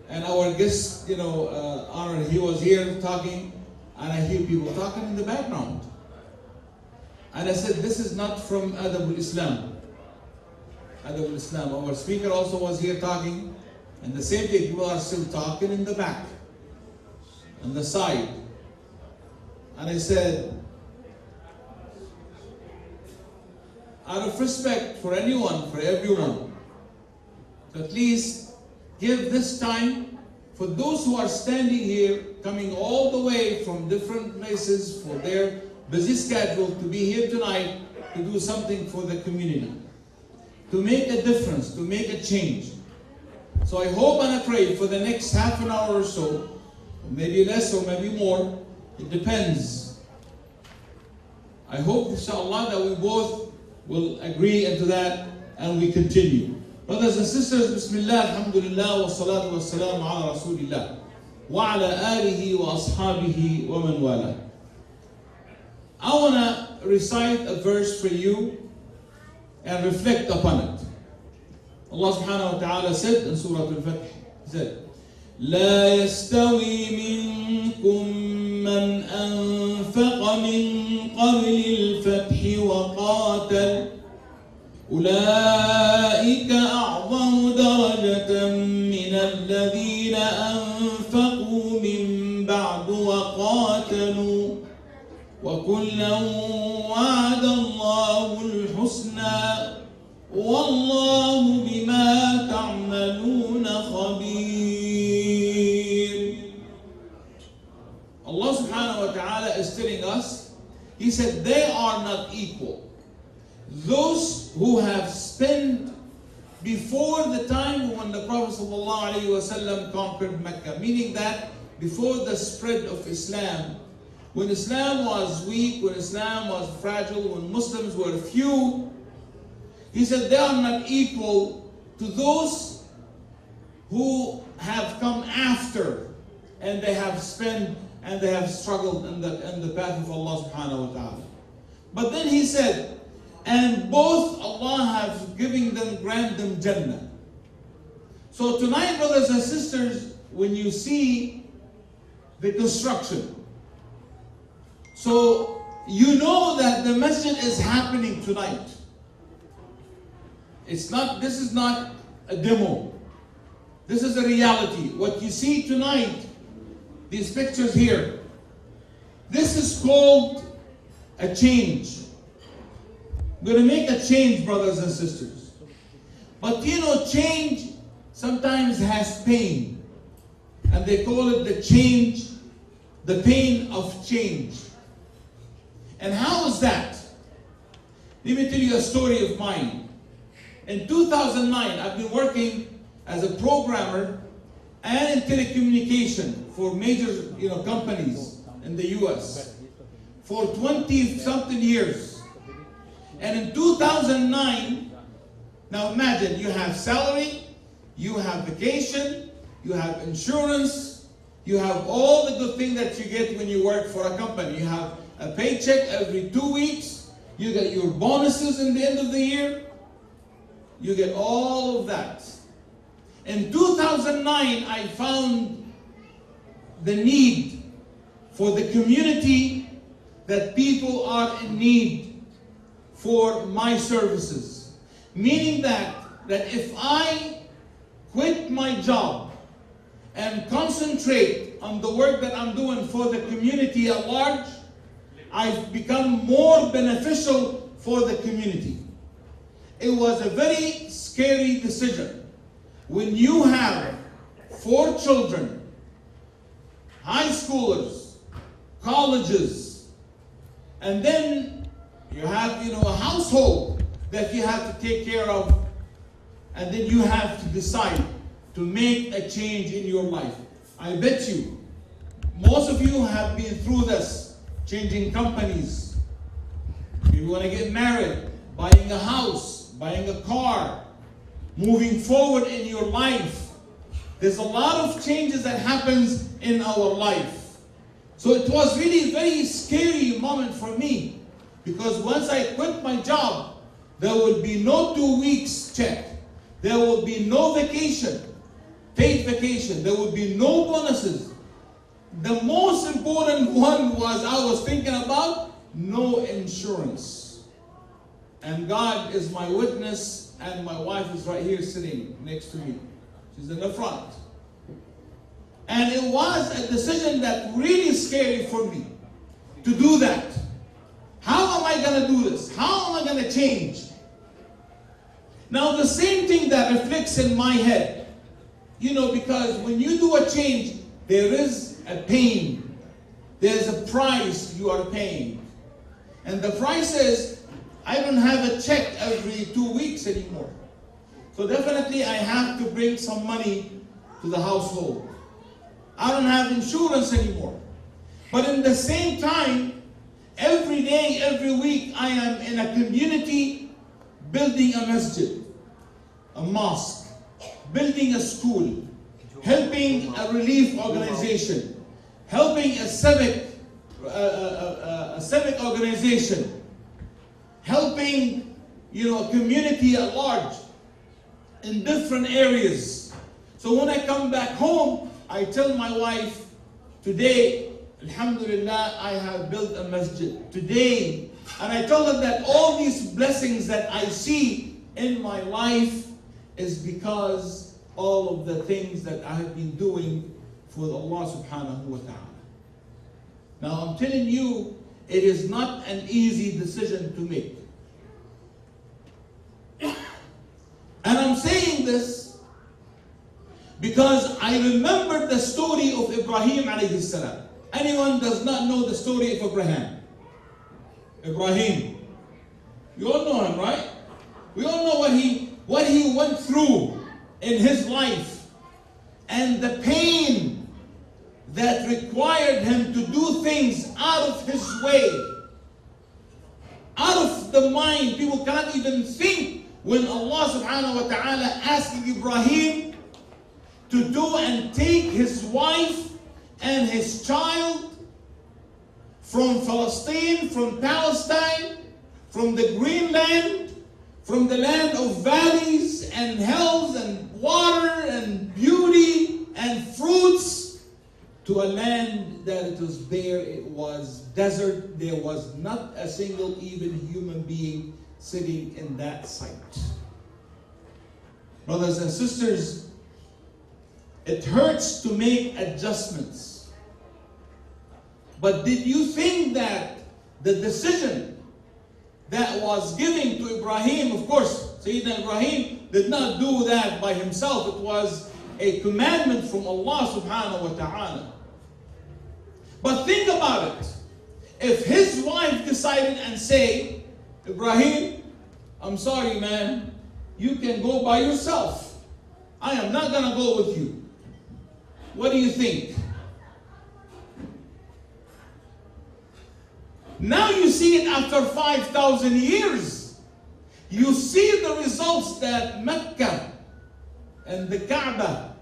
Speaker 14: and our guest, honor, he was here talking, and I hear people talking in the background. And I said, this is not from Adab al-Islam. Adab al-Islam. Our speaker also was here talking, and the same thing, people are still talking in the back, on the side. And I said, out of respect for anyone, for everyone, to at least give this time for those who are standing here, coming all the way from different places for their busy schedule to be here tonight to do something for the community, to make a difference, to make a change. So I hope and I pray for the next half an hour or so, maybe less or maybe more, it depends. I hope, inshallah, that we both will agree into that and we continue. Brothers and sisters, Bismillah, Alhamdulillah, wa salatu wa salam ala Rasulillah, wa ala alihi wa ashabihi wa man wala. I want to recite a verse for you and reflect upon it. Allah subhanahu wa ta'ala said in Surah Al-Fatih, He said, لا يستوي منكم من أنفق من قبل الفتح وقاتل أولئك أعظم درجة من الذين أنفقوا من بعد وقاتلوا وكلا وعد الله الحسنى والله بما تعملون خبير. Allah subhanahu wa ta'ala is telling us, He said, they are not equal. Those who have spent before the time when the Prophet ﷺ conquered Mecca, meaning that before the spread of Islam, when Islam was weak, when Islam was fragile, when Muslims were few, He said they are not equal to those who have come after and they have spent and they have struggled in the path of Allah subhanahu wa ta'ala. But then He said, and both Allah have given them, grant them Jannah. So tonight, brothers and sisters, when you see the construction, so you know that the masjid is happening tonight. This is not a demo. This is a reality. What you see tonight, these pictures here, this is called a change. We're going to make a change, brothers and sisters. But change sometimes has pain. And they call it the pain of change. And how is that? Let me tell you a story of mine. In 2009, I've been working as a programmer and in telecommunication for major companies in the US for 20-something years. And in 2009, now imagine, you have salary, you have vacation, you have insurance, you have all the good things that you get when you work for a company. You have a paycheck every 2 weeks, you get your bonuses in the end of the year, you get all of that. In 2009, I found the need for the community, that people are in need for my services. Meaning that if I quit my job and concentrate on the work that I'm doing for the community at large, I've become more beneficial for the community. It was a very scary decision. When you have 4 children, high schoolers, colleges, and then you have a household that you have to take care of, and then you have to decide to make a change in your life. I bet you, most of you have been through this, changing companies. You want to get married, buying a house, buying a car, moving forward in your life. There's a lot of changes that happens in our life. So it was really a very scary moment for me, because once I quit my job, there would be no 2 weeks check. There would be no vacation, paid vacation. There would be no bonuses. The most important one was I was thinking about no insurance. And God is my witness, and my wife is right here sitting next to me. She's in the front. And it was a decision that really scary for me to do that. How am I going to do this? How am I going to change? Now the same thing that reflects in my head, because when you do a change, there is a pain. There's a price you are paying. And the price is, I don't have a check every 2 weeks anymore. So definitely I have to bring some money to the household. I don't have insurance anymore. But in the same time, every day, every week, I am in a community building a masjid, a mosque, building a school, helping a relief organization, helping a civic organization, helping a community at large in different areas. So when I come back home, I tell my wife, today, alhamdulillah, I have built a masjid. Today, and I tell her that all these blessings that I see in my life is because all of the things that I have been doing for Allah subhanahu wa ta'ala. Now I'm telling you, it is not an easy decision to make. And I'm saying this because I remember the story of Ibrahim alayhi salam. Anyone does not know the story of Abraham? Ibrahim. You all know him, right? We all know what he went through in his life, and the pain that required him to do things out of his way, out of the mind. People cannot even think when Allah subhanahu wa ta'ala asked Ibrahim to do and take his wife and his child from Palestine, from Palestine, from the green land, from the land of valleys and hills and water and beauty and fruits, to a land that it was bare, it was desert. There was not a single even human being sitting in that site. Brothers and sisters, it hurts to make adjustments. But did you think that the decision that was given to Ibrahim, of course, Sayyidina Ibrahim did not do that by himself. It was a commandment from Allah subhanahu wa ta'ala. But think about it. If his wife decided and say, Ibrahim, I'm sorry, man, you can go by yourself. I am not going to go with you. What do you think? Now you see it after 5,000 years. You see the results that Mecca and the Kaaba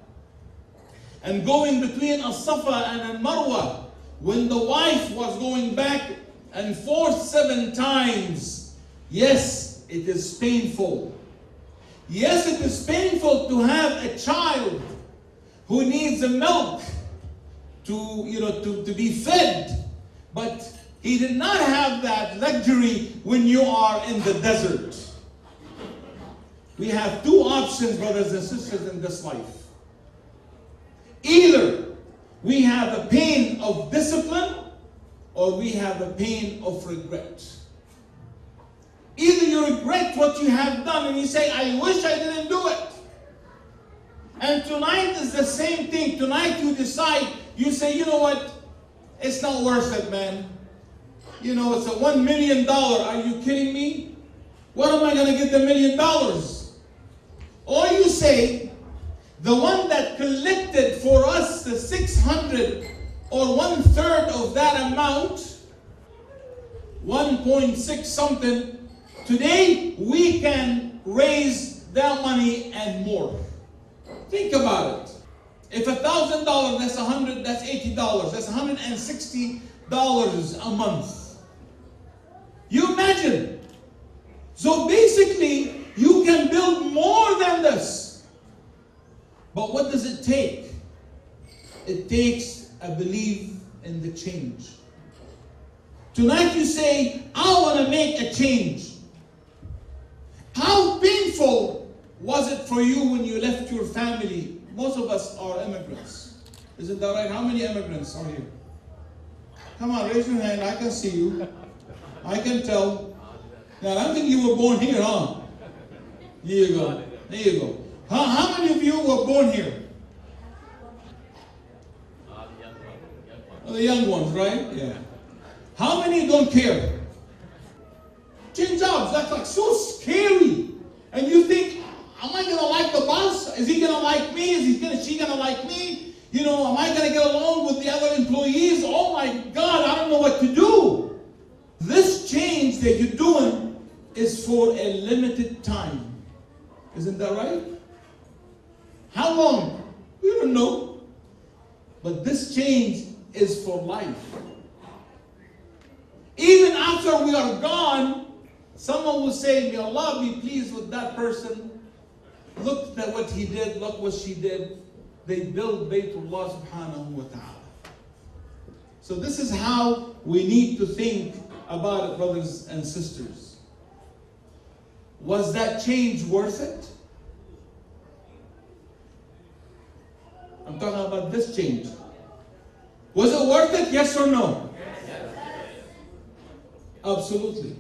Speaker 14: and going between As-Safa and Al-Marwa, when the wife was going back and forth 7 times, yes, it is painful. Yes, it is painful to have a child who needs the milk to be fed, but he did not have that luxury when you are in the desert. We have 2 options, brothers and sisters, in this life. Either we have a pain of discipline, or we have a pain of regret. Either you regret what you have done and you say, I wish I didn't do it. And tonight is the same thing. Tonight you decide, you say, you know what? It's not worth it, man. It's a $1 million. Are you kidding me? What am I going to get the $1 million? Or you say, the one that collected for us the 600 or 1/3 of that amount, 1.6 something, today we can raise that money and more. Think about it. If $1,000, that's $100, that's $80, that's $160 a month. You imagine. So basically, you can build more than this. But what does it take? It takes a belief in the change. Tonight you say, I want to make a change. How painful was it for you when you left your family? Most of us are immigrants. Isn't that right? How many immigrants are here? Come on, raise your hand. I can see you. I can tell. Now, I don't think you were born here, huh? Here you go. There you go. How many of you were born here? Oh, the young ones, right? Yeah. How many don't care? Change jobs. That's like so scary. And you think, am I going to like the boss? Is he going to like me? Is she going to like me? You know, am I going to get along with the other employees? Oh my God, I don't know what to do. This change that you're doing is for a limited time. Isn't that right? How long? We don't know. But this change is for life. Even after we are gone, someone will say, may Allah be pleased with that person. Look at what he did, look what she did. They built Baytullah subhanahu wa ta'ala. So this is how we need to think about it, brothers and sisters. Was that change worth it? I'm talking about this change. Was it worth it, yes or no? Absolutely.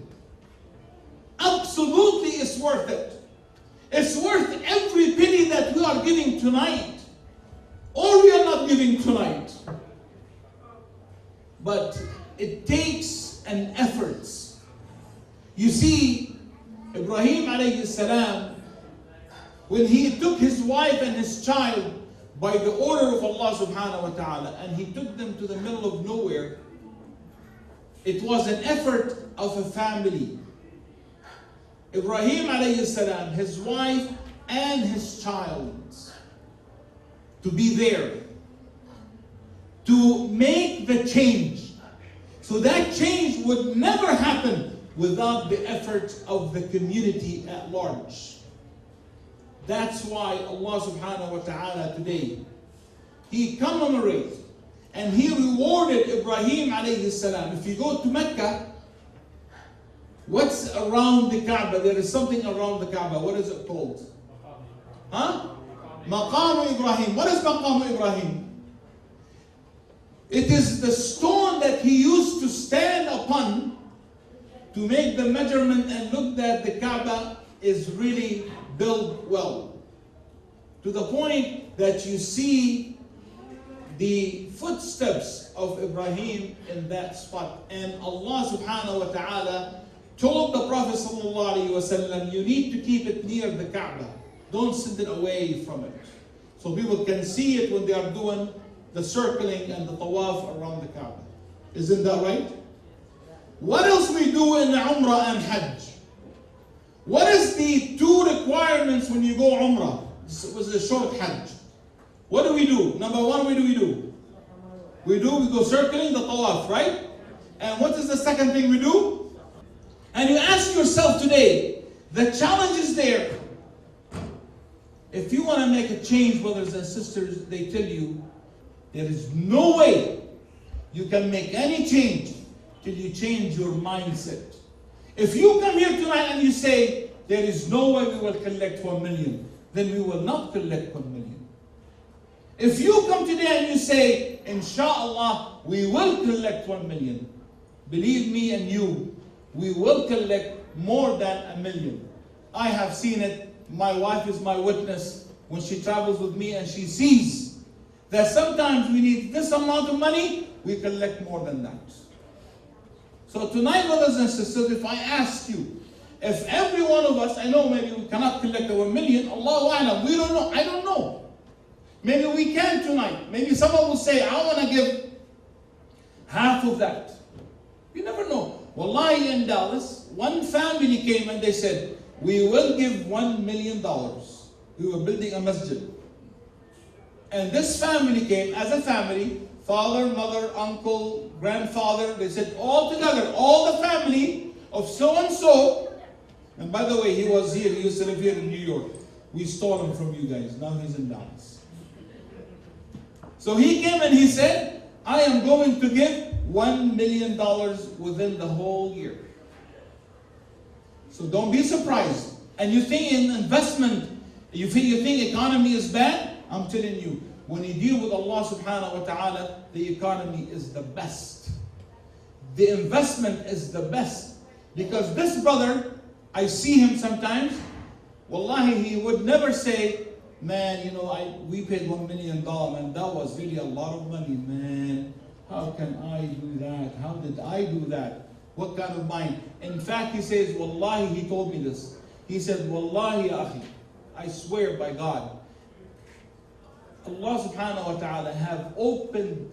Speaker 14: Absolutely it's worth it. It's worth every penny that we are giving tonight, or we are not giving tonight. But it takes an effort. You see, Ibrahim alayhi salam, when he took his wife and his child by the order of Allah subhanahu wa ta'ala, and he took them to the middle of nowhere, it was an effort of a family. Ibrahim alayhi salam, his wife and his child, to be there, to make the change. So that change would never happen without the effort of the community at large. That's why Allah subhanahu wa ta'ala today, He commemorates and He rewarded Ibrahim alayhi salam. If you go to Mecca, what's around the Kaaba? There is something around the Kaaba. What is it called? Huh? Maqam Ibrahim. What is Maqam Ibrahim? It is the stone that he used to stand upon to make the measurement and look that the Kaaba is really built well. To the point that you see the footsteps of Ibrahim in that spot. And Allah subhanahu wa ta'ala told the Prophet sallallahu alaihi wasallam, you need to keep it near the Kaaba. Don't send it away from it. So people can see it when they are doing the circling and the tawaf around the Kaaba. Isn't that right? What else we do in Umrah and Hajj? What is the two requirements when you go Umrah? This was a short Hajj. What do we do? Number one, what do? We go circling the tawaf, right? And what is the second thing we do? And you ask yourself today, the challenge is there. If you want to make a change, brothers and sisters, they tell you, there is no way you can make any change till you change your mindset. If you come here tonight and you say, there is no way we will collect 1 million, then we will not collect 1 million. If you come today and you say, inshallah, we will collect 1 million, believe me and you, we will collect more than 1 million. I have seen it. My wife is my witness when she travels with me and she sees that sometimes we need this amount of money, we collect more than that. So tonight, brothers and sisters, if I ask you, if every one of us, I know maybe we cannot collect our million, Allahu A'lam, we don't know, I don't know. Maybe we can tonight. Maybe someone will say, I want to give half of that. You never know. Wallahi, in Dallas, one family came and they said, we will give $1 million. We were building a masjid. And this family came as a family, father, mother, uncle, grandfather. They said all together, all the family of so-and-so. And by the way, he was here, he used to live here in New York. We stole him from you guys. Now he's in Dallas. So he came and he said, I am going to give $1 million within the whole year. So don't be surprised. And you think in investment, you think economy is bad? I'm telling you, when you deal with Allah subhanahu wa ta'ala, the economy is the best. The investment is the best. Because this brother, I see him sometimes, wallahi, he would never say, man, you know, we paid $1 million, and that was really a lot of money, man. How can I do that? How did I do that? What kind of mind? In fact, he says, wallahi, he told me this. He said, wallahi, akhi, I swear by God, Allah subhanahu wa ta'ala have opened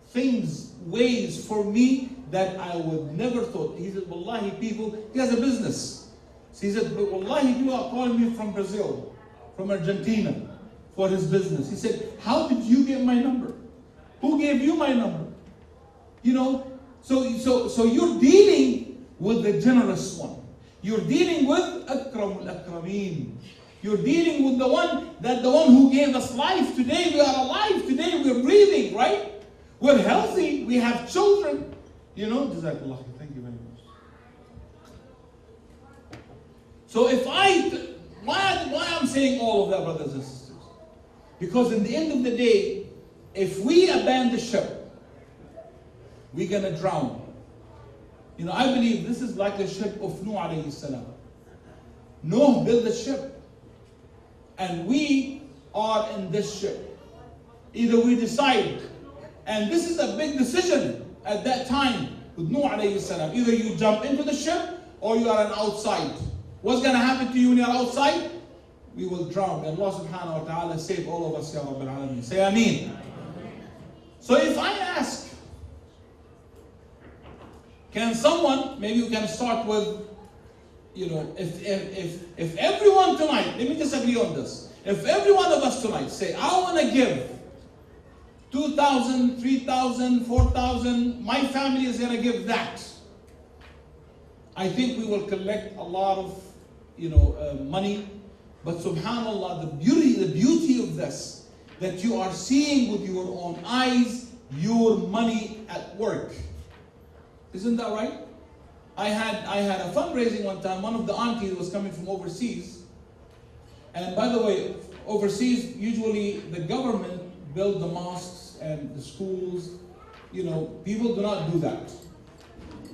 Speaker 14: things, ways for me that I would never thought. He said, wallahi, people, he has a business. So he said, but wallahi, people are calling me from Brazil, from Argentina, for his business. He said, how did you get my number? Who gave you my number? You know, so you're dealing with the generous one. You're dealing with Akramul Akrameen. You're dealing with the one who gave us life. Today we are alive. Today we're breathing, right? We're healthy. We have children. You know, Jazakallah. Thank you very much. So why I'm saying all of that, brothers and sisters? Because in the end of the day, if we abandon the ship, we're going to drown. You know, I believe this is like the ship of Nuh alayhi salam. Noah built the ship. And we are in this ship. Either we decide, and this is a big decision at that time with Nuh alayhi salam. Either you jump into the ship or you are outside. What's going to happen to you when you're outside? We will drown. May Allah subhanahu wa ta'ala save all of us, Ya Rabbil Alameen. Say Ameen. So if I ask, can someone, maybe you can start with, you know, if everyone tonight, let me just agree on this. If every one of us tonight say, I want to give 2,000, 3,000, 4,000, my family is going to give that. I think we will collect a lot of, you know, money. But subhanAllah, the beauty of this, that you are seeing with your own eyes, your money at work. Isn't that right? I had a fundraising one time. One of the aunties was coming from overseas. And by the way, overseas, usually the government build the mosques and the schools. You know, people do not do that.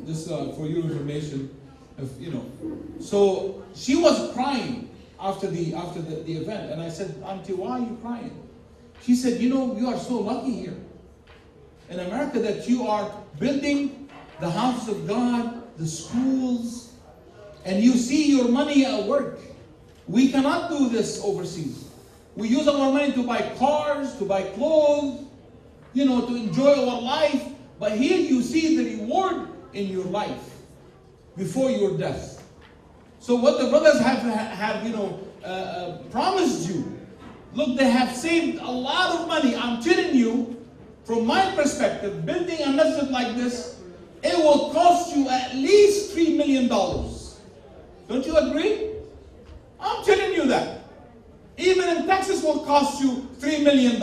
Speaker 14: Just for your information, you know. So she was crying after the event. And I said, Auntie, why are you crying? She said, you know, you are so lucky here in America that you are building the house of God, the schools, and you see your money at work. We cannot do this overseas. We use our money to buy cars, to buy clothes, you know, to enjoy our life. But here you see the reward in your life before your death. So what the brothers have you know, promised you, look, they have saved a lot of money. I'm telling you, from my perspective, building a masjid like this, it will cost you at least $3 million. Don't you agree? I'm telling you that. Even in Texas will cost you $3 million.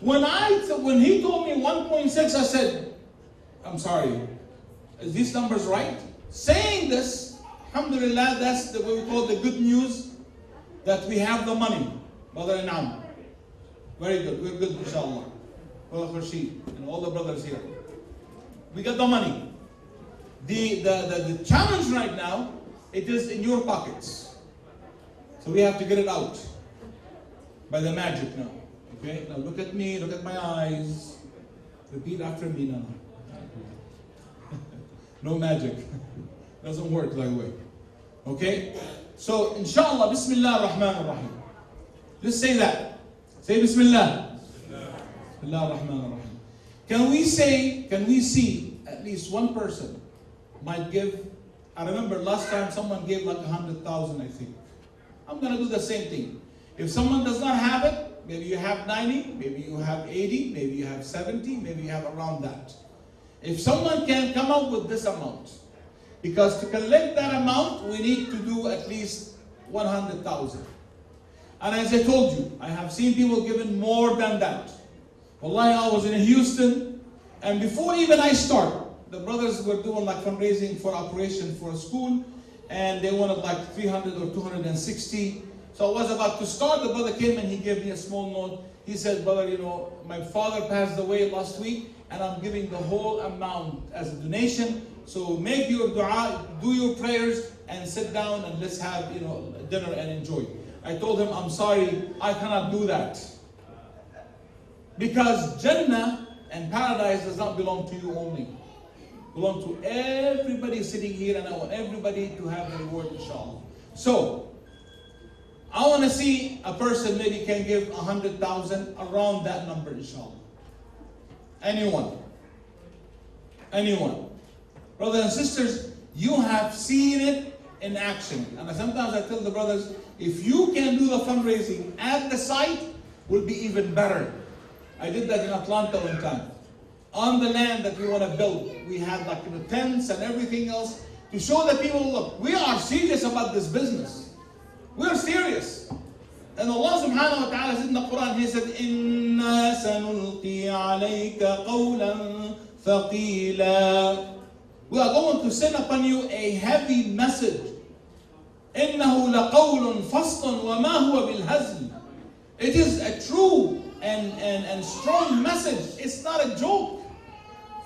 Speaker 14: When he told me 1.6, I said, I'm sorry, is these numbers right? Saying this, alhamdulillah, that's what we call the good news, that we have the money. Brother Inam. Very good, we're good, inshallah. Brother Khurshid, and all the brothers here. We got the money. The challenge right now, it is in your pockets. So we have to get it out by the magic now. Okay? Now look at me, look at my eyes. Repeat after me now. No magic. Doesn't work that way. Okay? So, inshallah, Bismillah ar-Rahman ar-Rahim. Let's say that. Say Bismillah. Bismillah ar-Rahman ar-Rahim. Can we see at least one person might give? I remember last time someone gave like 100,000, I think. I'm going to do the same thing. If someone does not have it, maybe you have 90, maybe you have 80, maybe you have 70, maybe you have around that. If someone can come up with this amount, because to collect that amount, we need to do at least 100,000. And as I told you, I have seen people giving more than that. Wallahi, I was in Houston, and before even I start, the brothers were doing like fundraising for operation for a school, and they wanted like 300 or 260. So I was about to start, the brother came and he gave me a small note. He said, brother, you know, my father passed away last week, and I'm giving the whole amount as a donation. So make your dua, do your prayers, and sit down and let's have, you know, dinner and enjoy. I told him, I'm sorry, I cannot do that. Because Jannah and paradise does not belong to you only. It belongs to everybody sitting here, and I want everybody to have the reward, inshallah. So, I want to see a person maybe can give 100,000, around that number, inshallah. Anyone? Anyone? Brothers and sisters, you have seen it in action. And sometimes I tell the brothers, if you can do the fundraising at the site, will be even better. I did that in Atlanta one time. On the land that we want to build, we had like, you know, tents and everything else to show the people, look, we are serious about this business. We're serious. And Allah subhanahu wa ta'ala said in the Quran, He said, إِنَّا سَنُلْقِي عَلَيْكَ قَوْلًا ثَقِيلًا. We are going to send upon you a heavy message. إِنَّهُ لَقَوْلٌ فَصْلٌ وَمَا هُوَ بِالْهَزْلِ. It is a true and strong message. It's not a joke.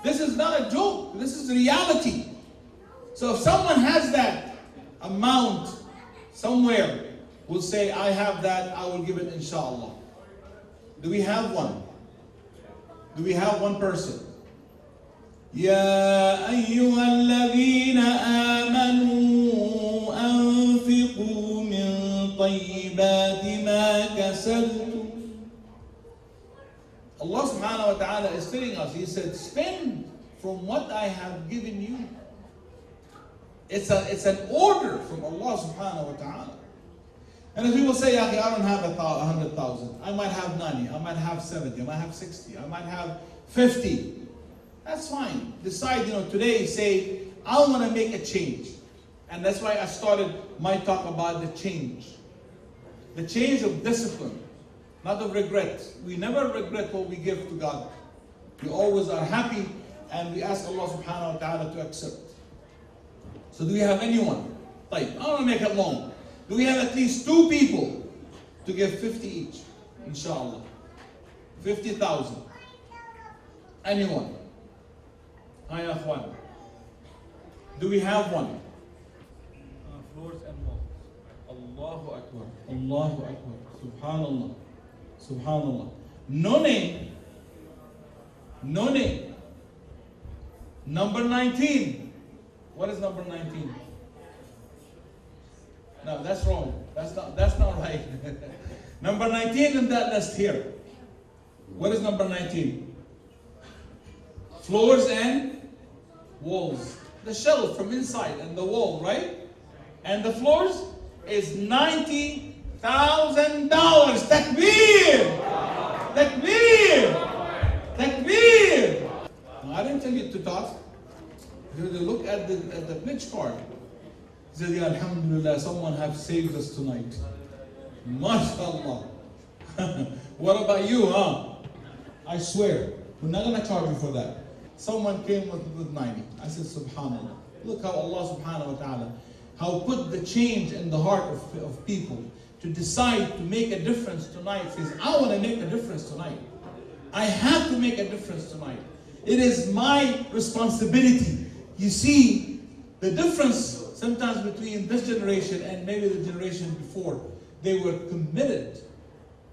Speaker 14: This is not a joke. This is reality. So if someone has that amount somewhere, will say, I have that, I will give it inshallah. Do we have one? Do we have one person? يا أيها الذين آمنوا أنفقوا من طيبات ما كسبتم. Allah subhanahu wa ta'ala is telling us, He said, spend from what I have given you. It's an order from Allah subhanahu wa ta'ala. And if people say, I don't have 100,000, I might have 90, I might have 70, I might have 60, I might have 50. That's fine. Decide, today, say, I want to make a change. And that's why I started my talk about the change. The change of discipline, not of regret. We never regret what we give to God. We always are happy, and we ask Allah subhanahu wa ta'ala to accept. So do we have anyone? I don't want to make it long. Do we have at least 2 people to give 50 each? Inshallah. 50,000. Anyone? Hi, Akhwan. Do we have one? Floors and walls. Allahu Akbar. Allahu Akbar. Subhanallah. Subhanallah. No name. No name. Number 19. What is number 19? No, that's wrong. That's not right. Number 19 in that list here. What is number 19? Floors and walls. The shelf from inside and the wall, right? And the floors is $90,000. Takbir! Takbir! Takbir! I didn't tell you to talk. You look at the pledge card. He said, yeah, alhamdulillah, someone have saved us tonight. MashaAllah. What about you, huh? I swear, we're not going to charge you for that. Someone came with 90. I said, subhanallah. Look how Allah subhanahu wa ta'ala, how put the change in the heart of people to decide to make a difference tonight. Says, I want to make a difference tonight. I have to make a difference tonight. It is my responsibility. You see, the difference sometimes between this generation and maybe the generation before, they were committed.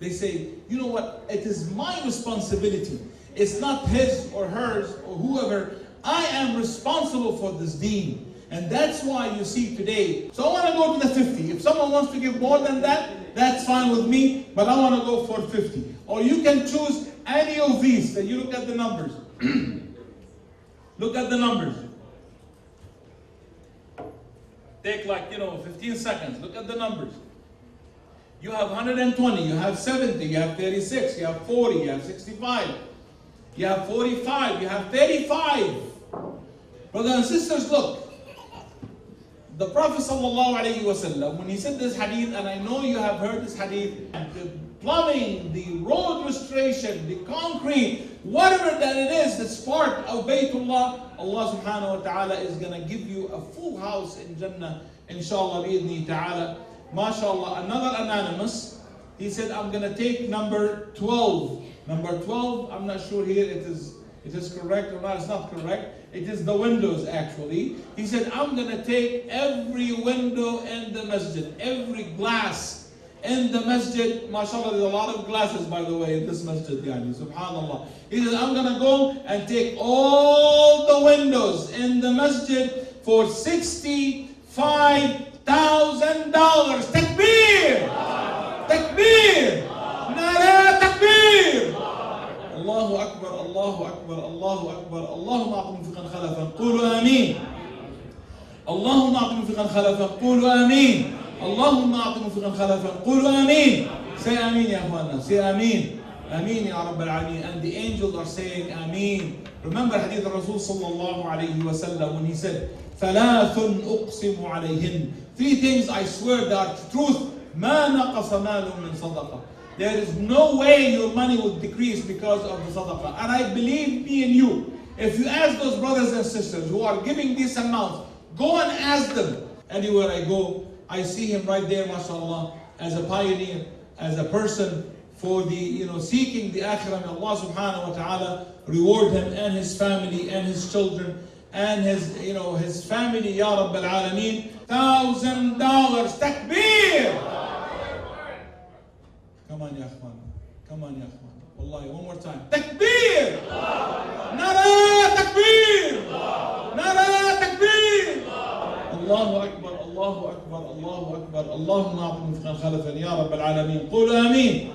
Speaker 14: They say, you know what, it is my responsibility. It's not his or hers or whoever. I am responsible for this deen. And that's why you see today, so I want to go to the 50. If someone wants to give more than that, that's fine with me, but I want to go for 50. Or you can choose any of these. Then you look at the numbers. Look at the numbers. Take 15 seconds. Look at the numbers. You have 120, you have 70, you have 36, you have 40, you have 65, you have 45, you have 35. Brothers and sisters, look. The Prophet ﷺ, when he said this hadith, and I know you have heard this hadith, the plumbing, the road restoration, the concrete, whatever that it is that's part of Baytullah, Allah subhanahu wa ta'ala is going to give you a full house in Jannah, inshallah, bi'idhni ta'ala. MashaAllah, another anonymous, he said, I'm going to take number 12. Number 12, I'm not sure here it is correct or not, it's not correct. It is the windows actually. He said, I'm going to take every window in the masjid, every glass in the masjid. MashaAllah, there's a lot of glasses, by the way, in this masjid, yani, subhanAllah. He said, I'm going to go and take all the windows in the masjid for $65,000. Takbir! Takbir! Nara takbir! Allahu Akbar, Allahu Akbar, Allahu Akbar. Allahumma a'ti munfiqan khalafan. Qulu ameen. Allahumma a'ti munfiqan khalafan. Qulu ameen. Allahumma a'ti munfiqan khalafan. Qulu ameen. Say ameen, ya akhwana. Say ameen. Ameen, ya Rabbal Alameen. And the angels are saying ameen. Remember hadith of Rasul sallallahu alayhi wa sallam when he said, ثلاث أقسم عليهن. Three things I swear that are truth. ما نقص مال من صدقة. There is no way your money will decrease because of the sadaqah. And I believe me and you, if you ask those brothers and sisters who are giving these amounts, go and ask them. Anywhere I go, I see him right there, mashallah, as a pioneer, as a person for the, seeking the akhirah. May Allah subhanahu wa ta'ala reward him and his family and his children and his, his family, ya Rabbal Alameen. $1,000, takbir! Come on, ya akhwan. Come on, ya akhwan. Wallahi, one more time. Takbir! Nara takbir! Nara takbir! Allahu Akbar, Allahu Akbar, Allahu Akbar. Allahumma a'ti munfiqan khalafan ya Rabbal Alameen. Qulu ameen.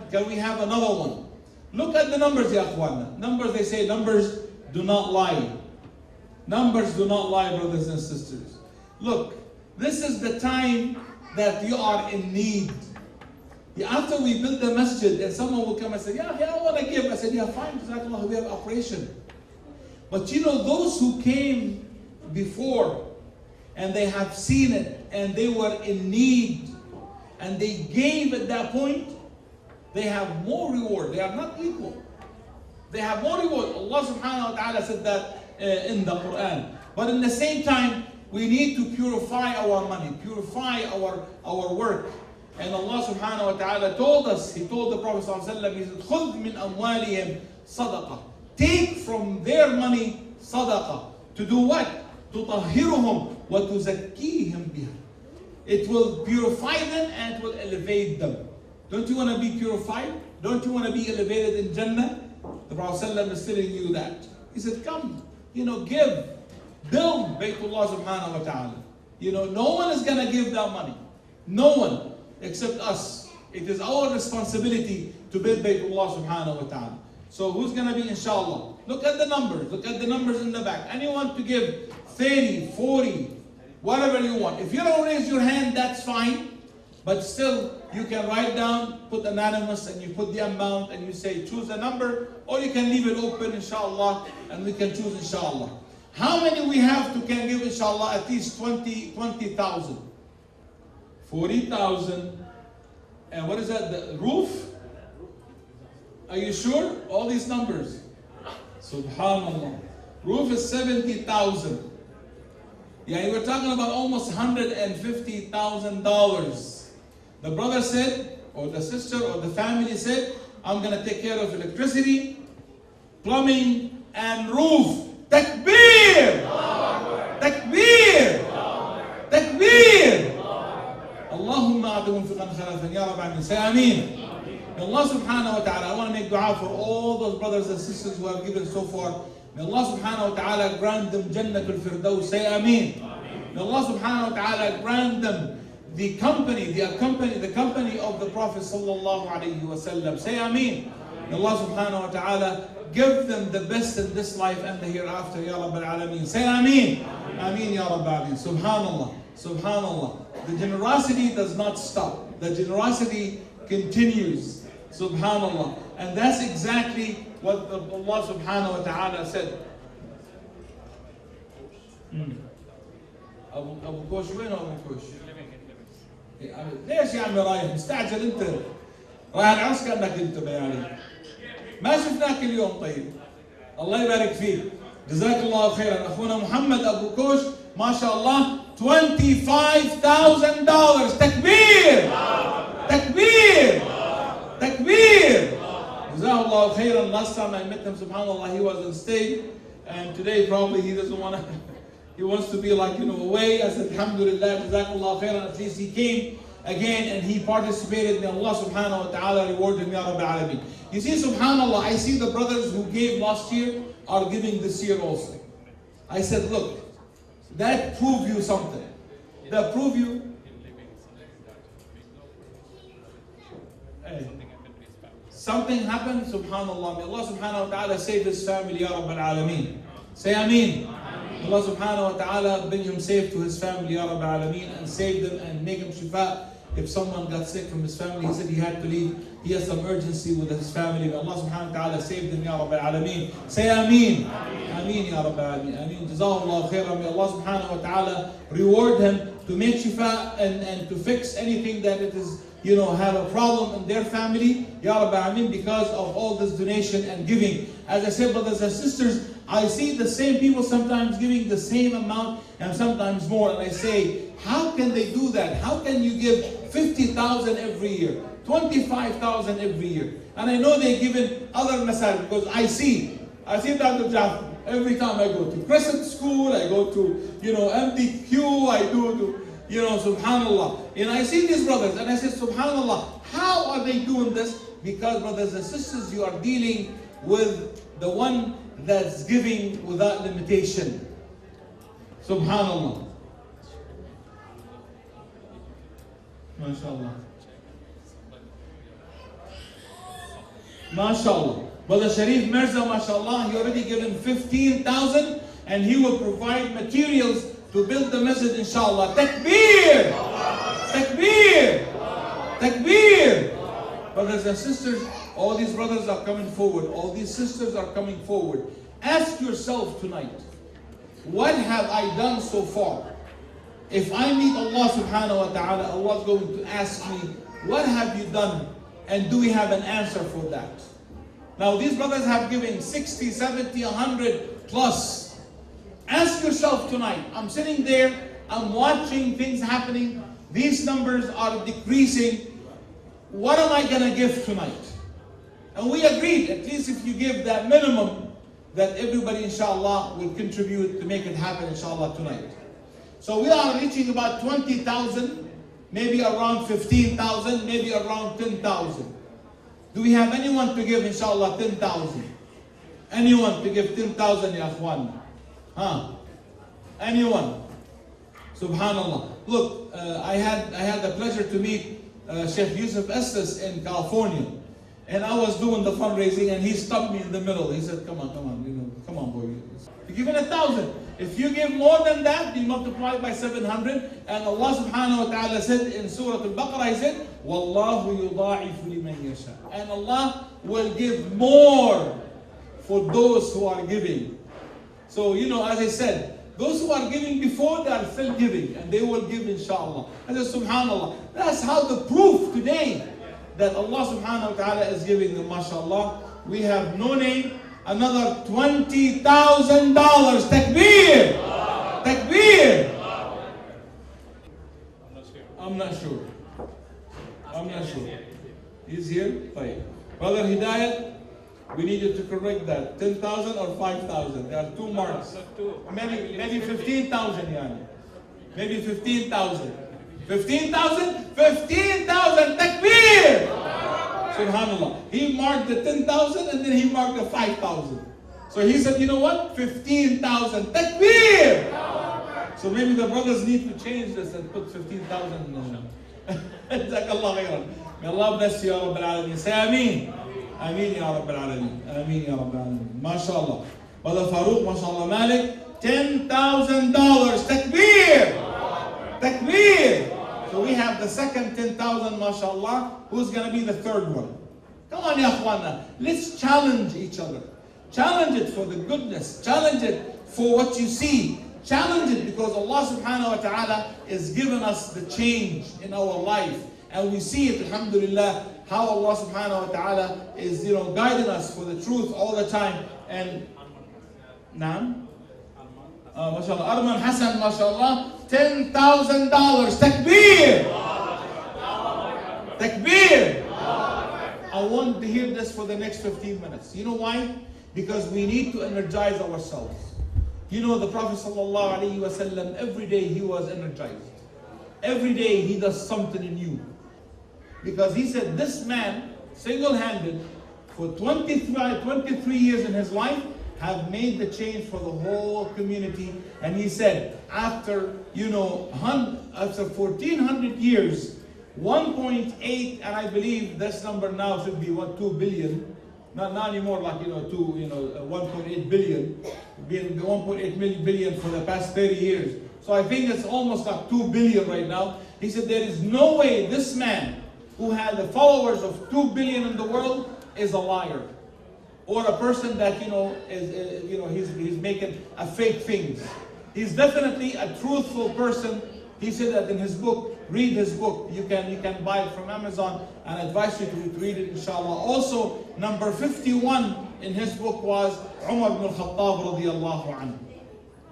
Speaker 14: Can we have another one? Look at the numbers, ya akhwan. Numbers, they say numbers do not lie. Numbers do not lie, brothers and sisters. Look, this is the time that you are in need. After we build the masjid and someone will come and say, yeah, I want to give. I said, yeah, fine, Jazakallah, we have operation. But those who came before and they have seen it and they were in need and they gave at that point, they have more reward. They are not equal. They have more reward. Allah subhanahu wa ta'ala said that in the Quran. But in the same time, we need to purify our money, purify our work. And Allah subhanahu wa ta'ala told us, He told the Prophet sallallahu alaihi wasallam, He said, خُذْ مِنْ أَمْوَالِهِمْ صَدَقَةً. Take from their money sadaqah. To do what? تُطَهِّرُهُمْ وَتُزَكِّيهِمْ بِهَا. It will purify them and it will elevate them. Don't you want to be purified? Don't you want to be elevated in Jannah? The Prophet sallallahu is telling you that. He said, come, give. Build Baytullah subhanahu wa ta'ala. No one is going to give that money. No one. Except us. It is our responsibility to build Baytullah subhanahu wa ta'ala. So who's going to be inshallah? Look at the numbers. Look at the numbers in the back. Anyone to give 30, 40, whatever you want. If you don't raise your hand, that's fine. But still, you can write down, put anonymous, and you put the amount, and you say choose a number, or you can leave it open, inshallah, and we can choose, inshallah. How many we have to can give, inshallah? At least 20,000. 40,000. And what is that? The roof? Are you sure? All these numbers. Subhanallah. Roof is 70,000. Yeah, we're talking about almost $150,000. The brother said, or the sister, or the family said, I'm going to take care of electricity, plumbing, and roof. Takbir! Takbir! Takbir! Allahumma a'ti munfiqan khalafan ya Rabbal Alameen. Say ameen. Allah subhanahu wa ta'ala, I want to make dua for all those brothers and sisters who have given so far. May Allah subhanahu wa ta'ala grant them Jannatul Firdaus. Say Ameen. May Allah subhanahu wa ta'ala grant them the company of the Prophet sallallahu alayhi wa sallam. Say Ameen. May Allah subhanahu wa ta'ala give them the best in this life and the hereafter, Ya Rabbil Alameen. Say Ameen. Ameen, Ya Rabbil Alameen. Subhanallah. Subhanallah. The generosity does not stop. The generosity continues. Subhanallah. And that's exactly what Allah subhanahu wa ta'ala said. أبو كوش وين أبو كوش؟ ليش يا عمي رايح؟ مستعجل أنت. رايح العرس كأنك أنت بياني. ما شفناك اليوم طيب. الله يبارك فيك. جزاك الله خيرا. أخونا محمد أبو كوش ما شاء الله $25,000. تكبير! تكبير! تكبير! جزاه الله خيرا. Last time I met him, subhanAllah, he was on stage, and today probably he doesn't want to. He wants to be like, away. I said, Alhamdulillah, Jazakallah khairan. At least he came again and he participated. May Allah subhanahu wa ta'ala reward him, Ya Rabbi Alameen. You see, subhanallah, I see the brothers who gave last year are giving this year also. I said, look, that prove you something. That prove you. Hey. Something happened, subhanallah. May Allah subhanahu wa ta'ala save this family, Ya Rabbi Alameen. Say Ameen. Allah subhanahu wa ta'ala bring him safe to his family, Ya Rabbi Alameen, and save them and make him shifa. If someone got sick from his family, he said he had to leave. He has some urgency with his family. May Allah subhanahu wa ta'ala save them, Ya Rabbi Alameen. Say Ameen. Ameen, Ya Rabbi Alameen. Ameen. Jazahullah khairan. May Allah subhanahu wa ta'ala reward him to make shifa and to fix anything that it is, have a problem in their family, Ya Rabbi Alameen, because of all this donation and giving. As I said, brothers and sisters, I see the same people sometimes giving the same amount and sometimes more. And I say, how can they do that? How can you give 50,000 every year, 25,000 every year? And I know they give in other masajid because I see Dr. Jafar every time I go to Crescent School, I go to, MDQ, I do to, subhanallah. And I see these brothers and I say, subhanallah, how are they doing this? Because, brothers and sisters, you are dealing with the one that's giving without limitation. Subhanallah. MashaAllah. MashaAllah. Brother Sharif Mirza, MashaAllah, he already given 15,000 and he will provide materials to build the masjid, inshallah. Takbir! Takbir! Takbir! Brothers and sisters, all these brothers are coming forward. All these sisters are coming forward. Ask yourself tonight, what have I done so far? If I meet Allah subhanahu wa ta'ala, Allah is going to ask me, what have you done? And do we have an answer for that? Now these brothers have given 60, 70, 100 plus. Ask yourself tonight, I'm sitting there, I'm watching things happening. These numbers are decreasing. What am I going to give tonight? And we agreed, at least if you give that minimum, that everybody inshallah will contribute to make it happen inshallah tonight. So we are reaching about 20,000, maybe around 15,000, maybe around 10,000. Do we have anyone to give inshallah 10,000? Anyone to give 10,000, ya akhwan? Anyone? Subhanallah. Look, I had the pleasure to meet Sheikh Yusuf Estes in California. And I was doing the fundraising and he stopped me in the middle. He said, come on, come on, boy. You're giving 1,000. If you give more than that, you multiply it by 700. And Allah subhanahu wa ta'ala said in Surah Al-Baqarah, He said, Wallahu yudha'ifu liman yasha. And Allah will give more for those who are giving. So, as I said, those who are giving before, they are still giving. And they will give inshallah. I said, subhanallah. That's how the proof today that Allah subhanahu wa ta'ala is giving them, mashallah. We have no name, another $20,000. Takbir! Takbir! I'm not sure. He's here? Fine. Brother Hidayat, we need you to correct that. 10,000 or 5,000. There are two marks. Maybe 15,000, yani. Maybe 15,000. 15,000? 15,000! Takbir! Subhanallah. He marked the 10,000 and then he marked the 5,000. So he said, you know what? 15,000. Takbir! So maybe the brothers need to change this and put 15,000. Jazakallah khairan. May Allah bless you, Ya Rabbil Alameen. Say Ameen. Ameen, Ya Rabbil Alameen. Ameen, Ya Rabbil Alameen. MashaAllah. Brother Farouk, MashaAllah Malik, $10,000. Takbir! Takbir! So we have the second 10,000, MashaAllah. Who's going to be the third one? Come on, Ya Akhwana. Let's challenge each other. Challenge it for the goodness. Challenge it for what you see. Challenge it because Allah subhanahu wa ta'ala is giving us the change in our life. And we see it, alhamdulillah, how Allah subhanahu wa ta'ala is, guiding us for the truth all the time. And, naam? MashaAllah, Arman Hassan, MashaAllah, $10,000. Takbir! Takbir! I want to hear this for the next 15 minutes. You know why? Because we need to energize ourselves. You know, the Prophet ﷺ, every day he was energized. Every day he does something new. Because he said this man, single-handed, for 23 years in his life, have made the change for the whole community. And he said, after 1,400 years, 1.8, and I believe this number now should be 2 billion. Not anymore like 1.8 billion, being 1.8 billion for the past 30 years. So I think it's almost like 2 billion right now. He said there is no way this man who had the followers of 2 billion in the world is a liar, or a person that he's making a fake things. He's definitely a truthful person. He said that in his book. Read his book. You can buy it from Amazon, and I advise you to read it, inshallah. Also, number 51 in his book was Umar ibn al-Khattab radiyallahu anhu.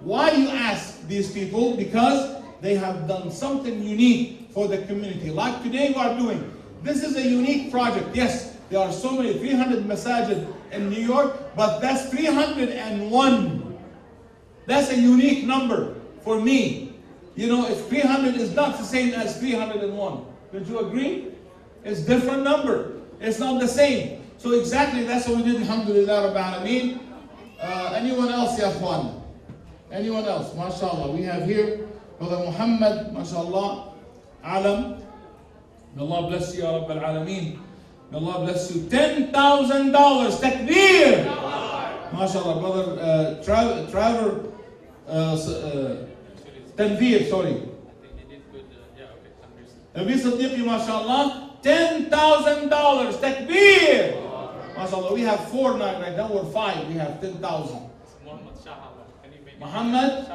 Speaker 14: Why you ask these people? Because they have done something unique for the community. Like today we are doing. This is a unique project. Yes, there are so many, 300 masajid in New York, but that's 301. That's a unique number for me. If 300 is not the same as 301. Don't you agree? It's a different number. It's not the same. So exactly that's what we did, alhamdulillah, Rabbil Alameen. Anyone else, Ya Akhwan? Anyone else? MashaAllah. We have here Brother Muhammad, MashaAllah, Alam. May Allah bless you, Ya Rabbil Alameen. May Allah bless you. $10,000. Takbir! MashaAllah. Brother Trevor, Tanveer, sorry. Tanveer Siddiqui, MashaAllah, $10,000. Takbir! MashaAllah. We have 4 right now, or 5. We have 10,000. Muhammad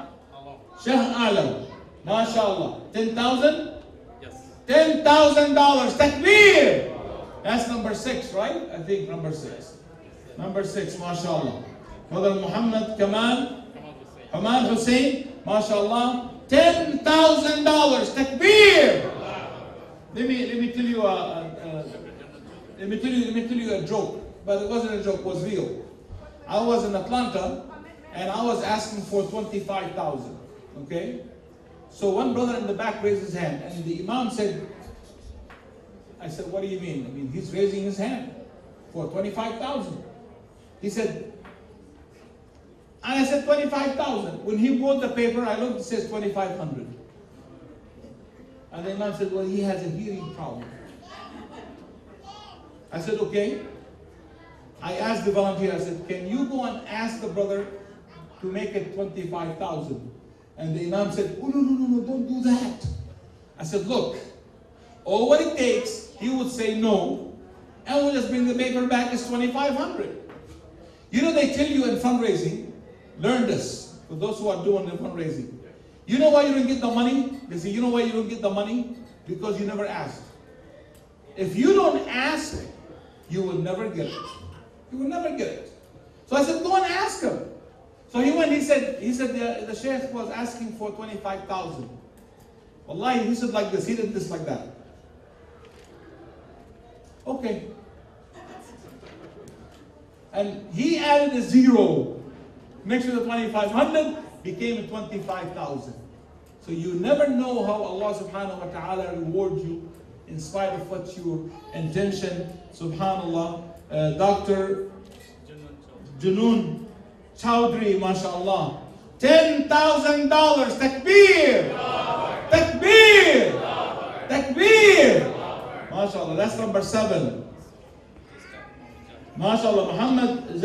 Speaker 14: Shah Alam. MashaAllah. 10,000? Yes. $10,000. Takbir! That's number 6, right? I think number 6. Number 6, MashaAllah. Brother Muhammad Kamal Hussein, MashaAllah, $10,000. Takbir! Let me tell you a joke, but it wasn't a joke, it was real. I was in Atlanta and I was asking for 25,000. Okay? So one brother in the back raised his hand, and the Imam said, I said, what do you mean? I mean, he's raising his hand for 25,000. He said, and I said 25,000. When he wrote the paper, I looked, it says 2,500. And the Imam said, well, he has a hearing problem. I said, okay. I asked the volunteer, I said, can you go and ask the brother to make it 25,000? And the Imam said, oh, no, don't do that. I said, look, all what it takes, he would say no, and we'll just bring the paper back as 2,500. They tell you in fundraising, learn this, for those who are doing the fundraising. You know why you don't get the money? They say, you know why you don't get the money? Because you never asked. If you don't ask, you will never get it. You will never get it. So I said, go and ask him. So he went, he said the sheikh was asking for 25,000. Wallahi, he said like this, he did this like that. Okay. And he added a 0 next to the 2,500, became 25,000. So you never know how Allah subhanahu wa ta'ala rewards you in spite of what your intention. Subhanallah. Dr. Junoon Chowdhury, mashallah. $10,000. Takbir! Takbir! Takbir! MashaAllah, that's number 7. MashaAllah, Muhammad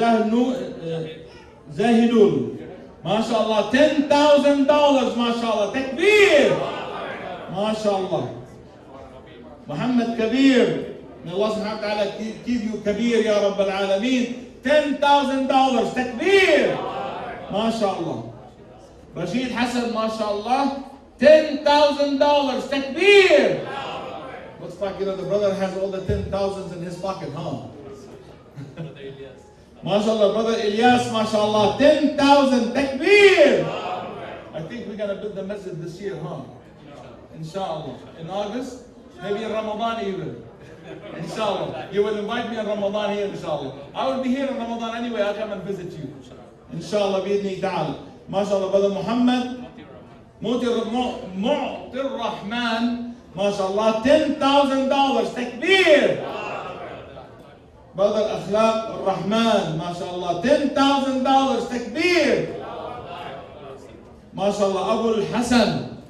Speaker 14: Zahidul. MashaAllah, $10,000. MashaAllah, Takbir! MashaAllah. Muhammad Kabir. May Allah subhanahu wa ta'ala give you Kabir, Ya Rabb al-Alameen. $10,000. Takbir! MashaAllah. Rashid Hassan, MashaAllah. $10,000. Takbir! Looks like, the brother has all the 10,000s in his pocket, huh? MashaAllah, brother Ilyas, MashaAllah, 10,000. Takbir! I think we're going to build the masjid this year, huh? Inshallah. In August, maybe in Ramadan even. Inshallah. You will invite me in Ramadan here, inshallah. I will be here in Ramadan anyway. I'll come and visit you. Inshallah, bi'idhni ta'ala. MashaAllah, brother Muhammad Mu'tir Rahman, MashaAllah, $10,000. Takbir! Brother Akhlaq Rahman, MashaAllah, $10,000. Takbir! MashaAllah, Abu Hassan,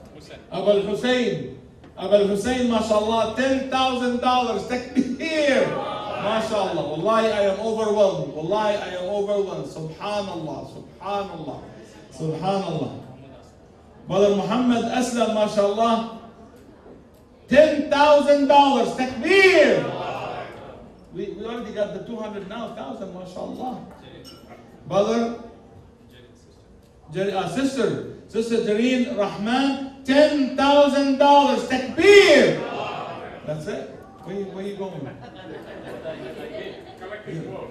Speaker 14: Abu Hussein, MashaAllah, $10,000. Takbir! MashaAllah. Wallahi, I am overwhelmed. Wallahi, I am overwhelmed. Subhanallah, Subhanallah, Subhanallah. Brother Muhammad Aslam, MashaAllah, $10,000. Takbir! We already got the 200 now, 1,000, MashaAllah. Brother, Sister Jareen Rahman, $10,000. Takbir! That's it. Where you going?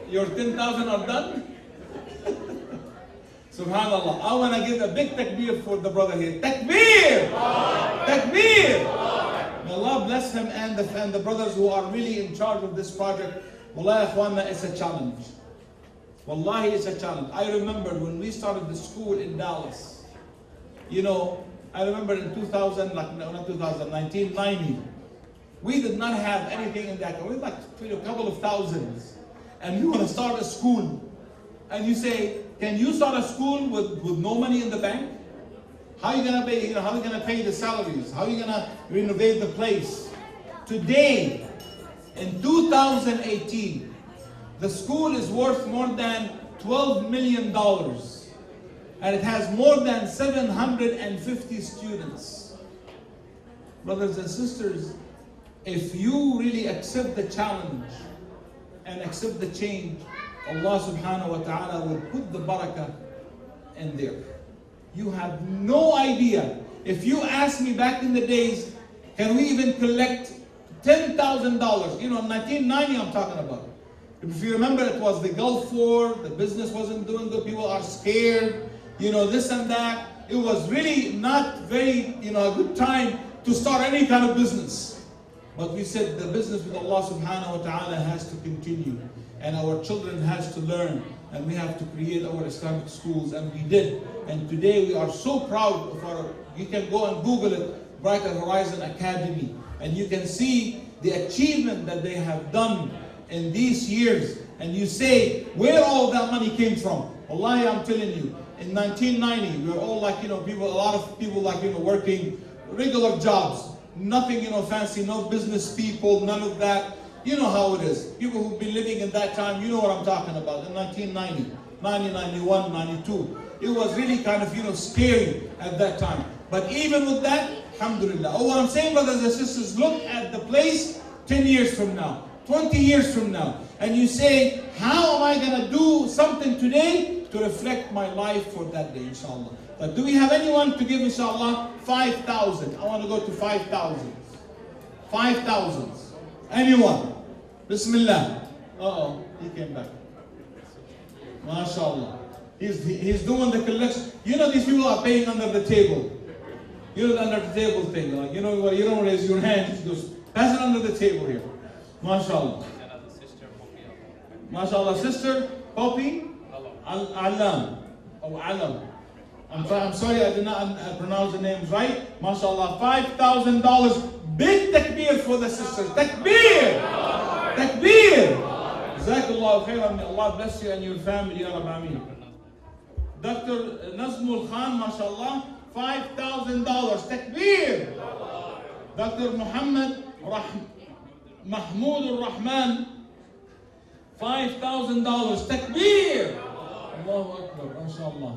Speaker 14: Your 10,000 are done? Subhanallah. I want to give a big takbir for the brother here. Takbir! Takbir! May Allah bless him and the brothers who are really in charge of this project. Wallahi, akhwana, it's a challenge. Wallahi, it's a challenge. I remember when we started the school in Dallas. I remember in 1990, we did not have anything in that. We had like a couple of thousands. And you want to start a school. And you say, can you start a school with no money in the bank? How are you going to pay, how are you going to pay the salaries? How are you going to renovate the place? Today, in 2018, the school is worth more than $12 million. And it has more than 750 students. Brothers and sisters, if you really accept the challenge and accept the change, Allah subhanahu wa ta'ala will put the barakah in there. You have no idea. If you ask me back in the days, can we even collect $10,000? In 1990 I'm talking about. If you remember, it was the Gulf War, the business wasn't doing good, people are scared, this and that. It was really not very, a good time to start any kind of business. But we said the business with Allah subhanahu wa ta'ala has to continue. And our children has to learn. And we have to create our Islamic schools. And we did. And today we are so proud of you can go and Google it, Brighter Horizon Academy. And you can see the achievement that they have done in these years. And you say, where all that money came from? Wallahi, I'm telling you, in 1990, we were all like, a lot of people like, working regular jobs. Nothing, fancy, no business people, none of that. You know how it is. People who've been living in that time, you know what I'm talking about. In 1990, 90, 91, 92. It was really kind of, scary at that time. But even with that, alhamdulillah. What I'm saying, brothers and sisters, look at the place 10 years from now, 20 years from now. And you say, how am I going to do something today to reflect my life for that day, inshallah. But do we have anyone to give, inshallah, 5,000? I want to go to 5,000. 5,000. Anyone? Bismillah. Uh-oh, he came back. MashaAllah. He's doing the collection. These people are paying under the table. The under the table thing. Like, you don't raise your hand. You just pass it under the table here. MashaAllah. MashaAllah. Sister Poppy Alam. Oh, Alam. I'm sorry I did not pronounce the names right. MashaAllah. $5,000. Big takbir for the sisters. Takbir! Takbir! Jazakallah khairan. May Allah bless you and your family. Ya Rabbi Ameen. Dr. Nazmul Khan, mashallah, $5,000. Takbir! Dr. Mahmoud al-Rahman, $5,000. Takbir! Allahu Akbar, mashallah.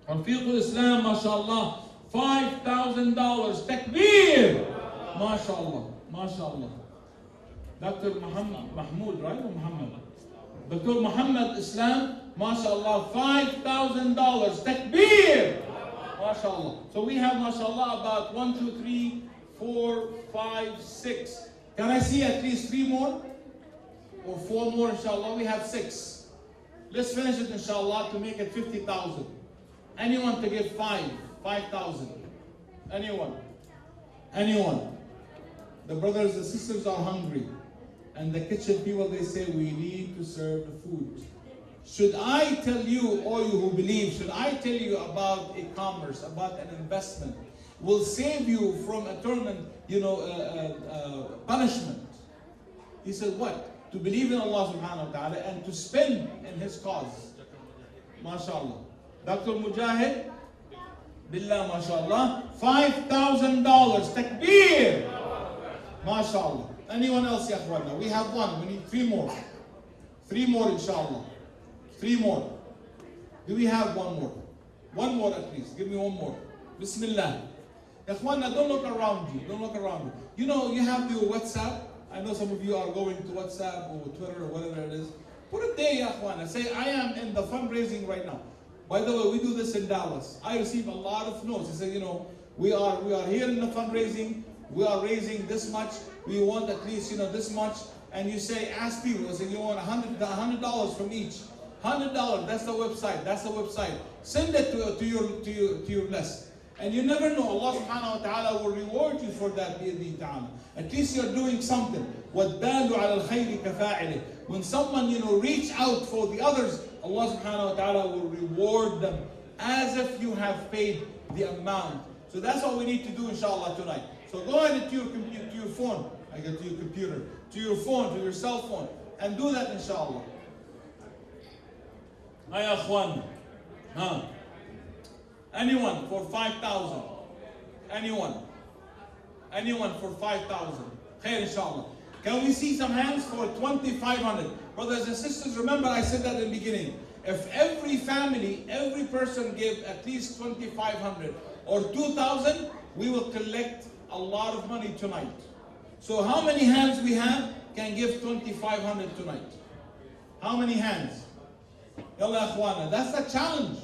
Speaker 14: Rafiq al-Islam, mashallah, $5,000. Takbir! Mashallah, mashallah. Dr. Mahmoud, right? Or Muhammad? Dr. Muhammad Islam, mashallah, $5,000. Takbir! Mashallah. So we have, mashallah, about 1, 2, 3, 4, 5, 6. Can I see at least 3 more? Or 4 more, inshallah? We have 6. Let's finish it, inshallah, to make it 50,000. Anyone to give 5,000. Anyone? Anyone? The brothers and sisters are hungry. And the kitchen people, they say, we need to serve the food. Should I tell you, all you who believe, should I tell you about a commerce, about an investment, will save you from eternal, punishment? He said, what? To believe in Allah subhanahu wa ta'ala and to spend in His cause. MashaAllah. Dr. Mujahid, Billah, MashaAllah, $5,000. Takbir! MashaAllah. Anyone else, ya akhwana? We have 1. We need 3 more. 3 more, inshallah. 3 more. Do we have 1 more? 1 more at least. Give me 1 more. Bismillah. Ya akhwana, don't look around you. Don't look around you. You know, you have your WhatsApp. I know some of you are going to WhatsApp or Twitter or whatever it is. Put it there, ya akhwana. Say, I am in the fundraising right now. By the way, we do this in Dallas. I receive a lot of notes. They say, we are here in the fundraising. We are raising this much. We want at least, this much. And you say, ask people. I say, you want $100 from each. $100. That's the website. That's the website. Send it to your list. And you never know. Allah subhanahu wa ta'ala will reward you for that. At least you're doing something. وَالدَّالُ عَلَى الْخَيْرِ كَفَاعِلِهِ. When someone, reach out for the others, Allah subhanahu wa ta'ala will reward them as if you have paid the amount. So that's what we need to do, inshallah, tonight. So go ahead to your phone. I get to your computer. To your phone, to your cell phone. And do that, inshallah. Ya akhwan. Anyone for 5,000? Anyone? Anyone for 5,000? Khair, inshallah. Can we see some hands for 2,500? Brothers and sisters, remember I said that in the beginning. If every family, every person gave at least 2,500 or 2,000, we will collect a lot of money tonight. So how many hands we have can give 2,500 tonight? How many hands? Yalla akhwana, that's the challenge.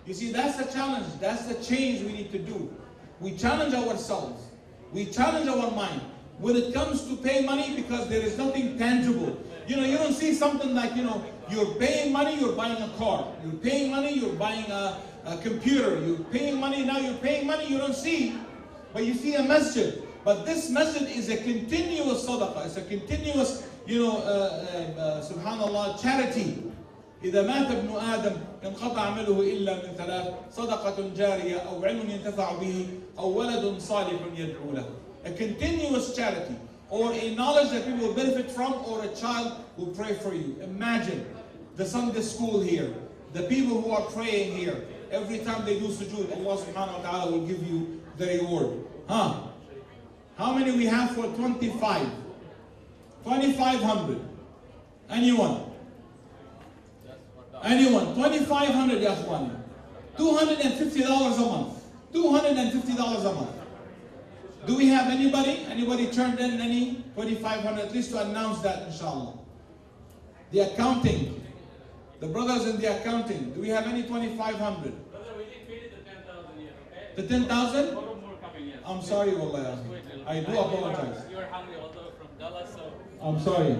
Speaker 14: You see, that's the challenge. That's the change we need to do. We challenge ourselves. We challenge our mind. When it comes to pay money, because there is nothing tangible. You don't see something like, you're paying money, you're buying a car. You're paying money, you're buying a computer. You're paying money, now you're paying money, you don't see. But you see a masjid. But this masjid is a continuous sadaqah. It's a continuous, subhanallah, charity. إذا مات ابن آدم انقطع عمله إلا من 3 صدقة جارية أو علم ينتفع به أو ولد صالح يدعو له. A continuous charity, or a knowledge that people will benefit from, or a child will pray for you. Imagine the Sunday school here, the people who are praying here. Every time they do sujood, Allah subhanahu wa ta'ala will give you the reward. How many we have for 25? 2,500. Anyone? Anyone? 2,500, ya akhwani. $250 a month. $250 a month. Do we have anybody? Anybody turned in any 2,500? At least to announce that, inshallah. The accounting. The brothers in the accounting. Do we have any 2,500?
Speaker 12: Brother, we didn't pay the 10,000 yet, okay?
Speaker 14: The 10,000?
Speaker 12: More coming, yes.
Speaker 14: I'm sorry, Wallah. I do apologize.
Speaker 12: You are hungry, although from Dallas, so...
Speaker 14: I'm sorry.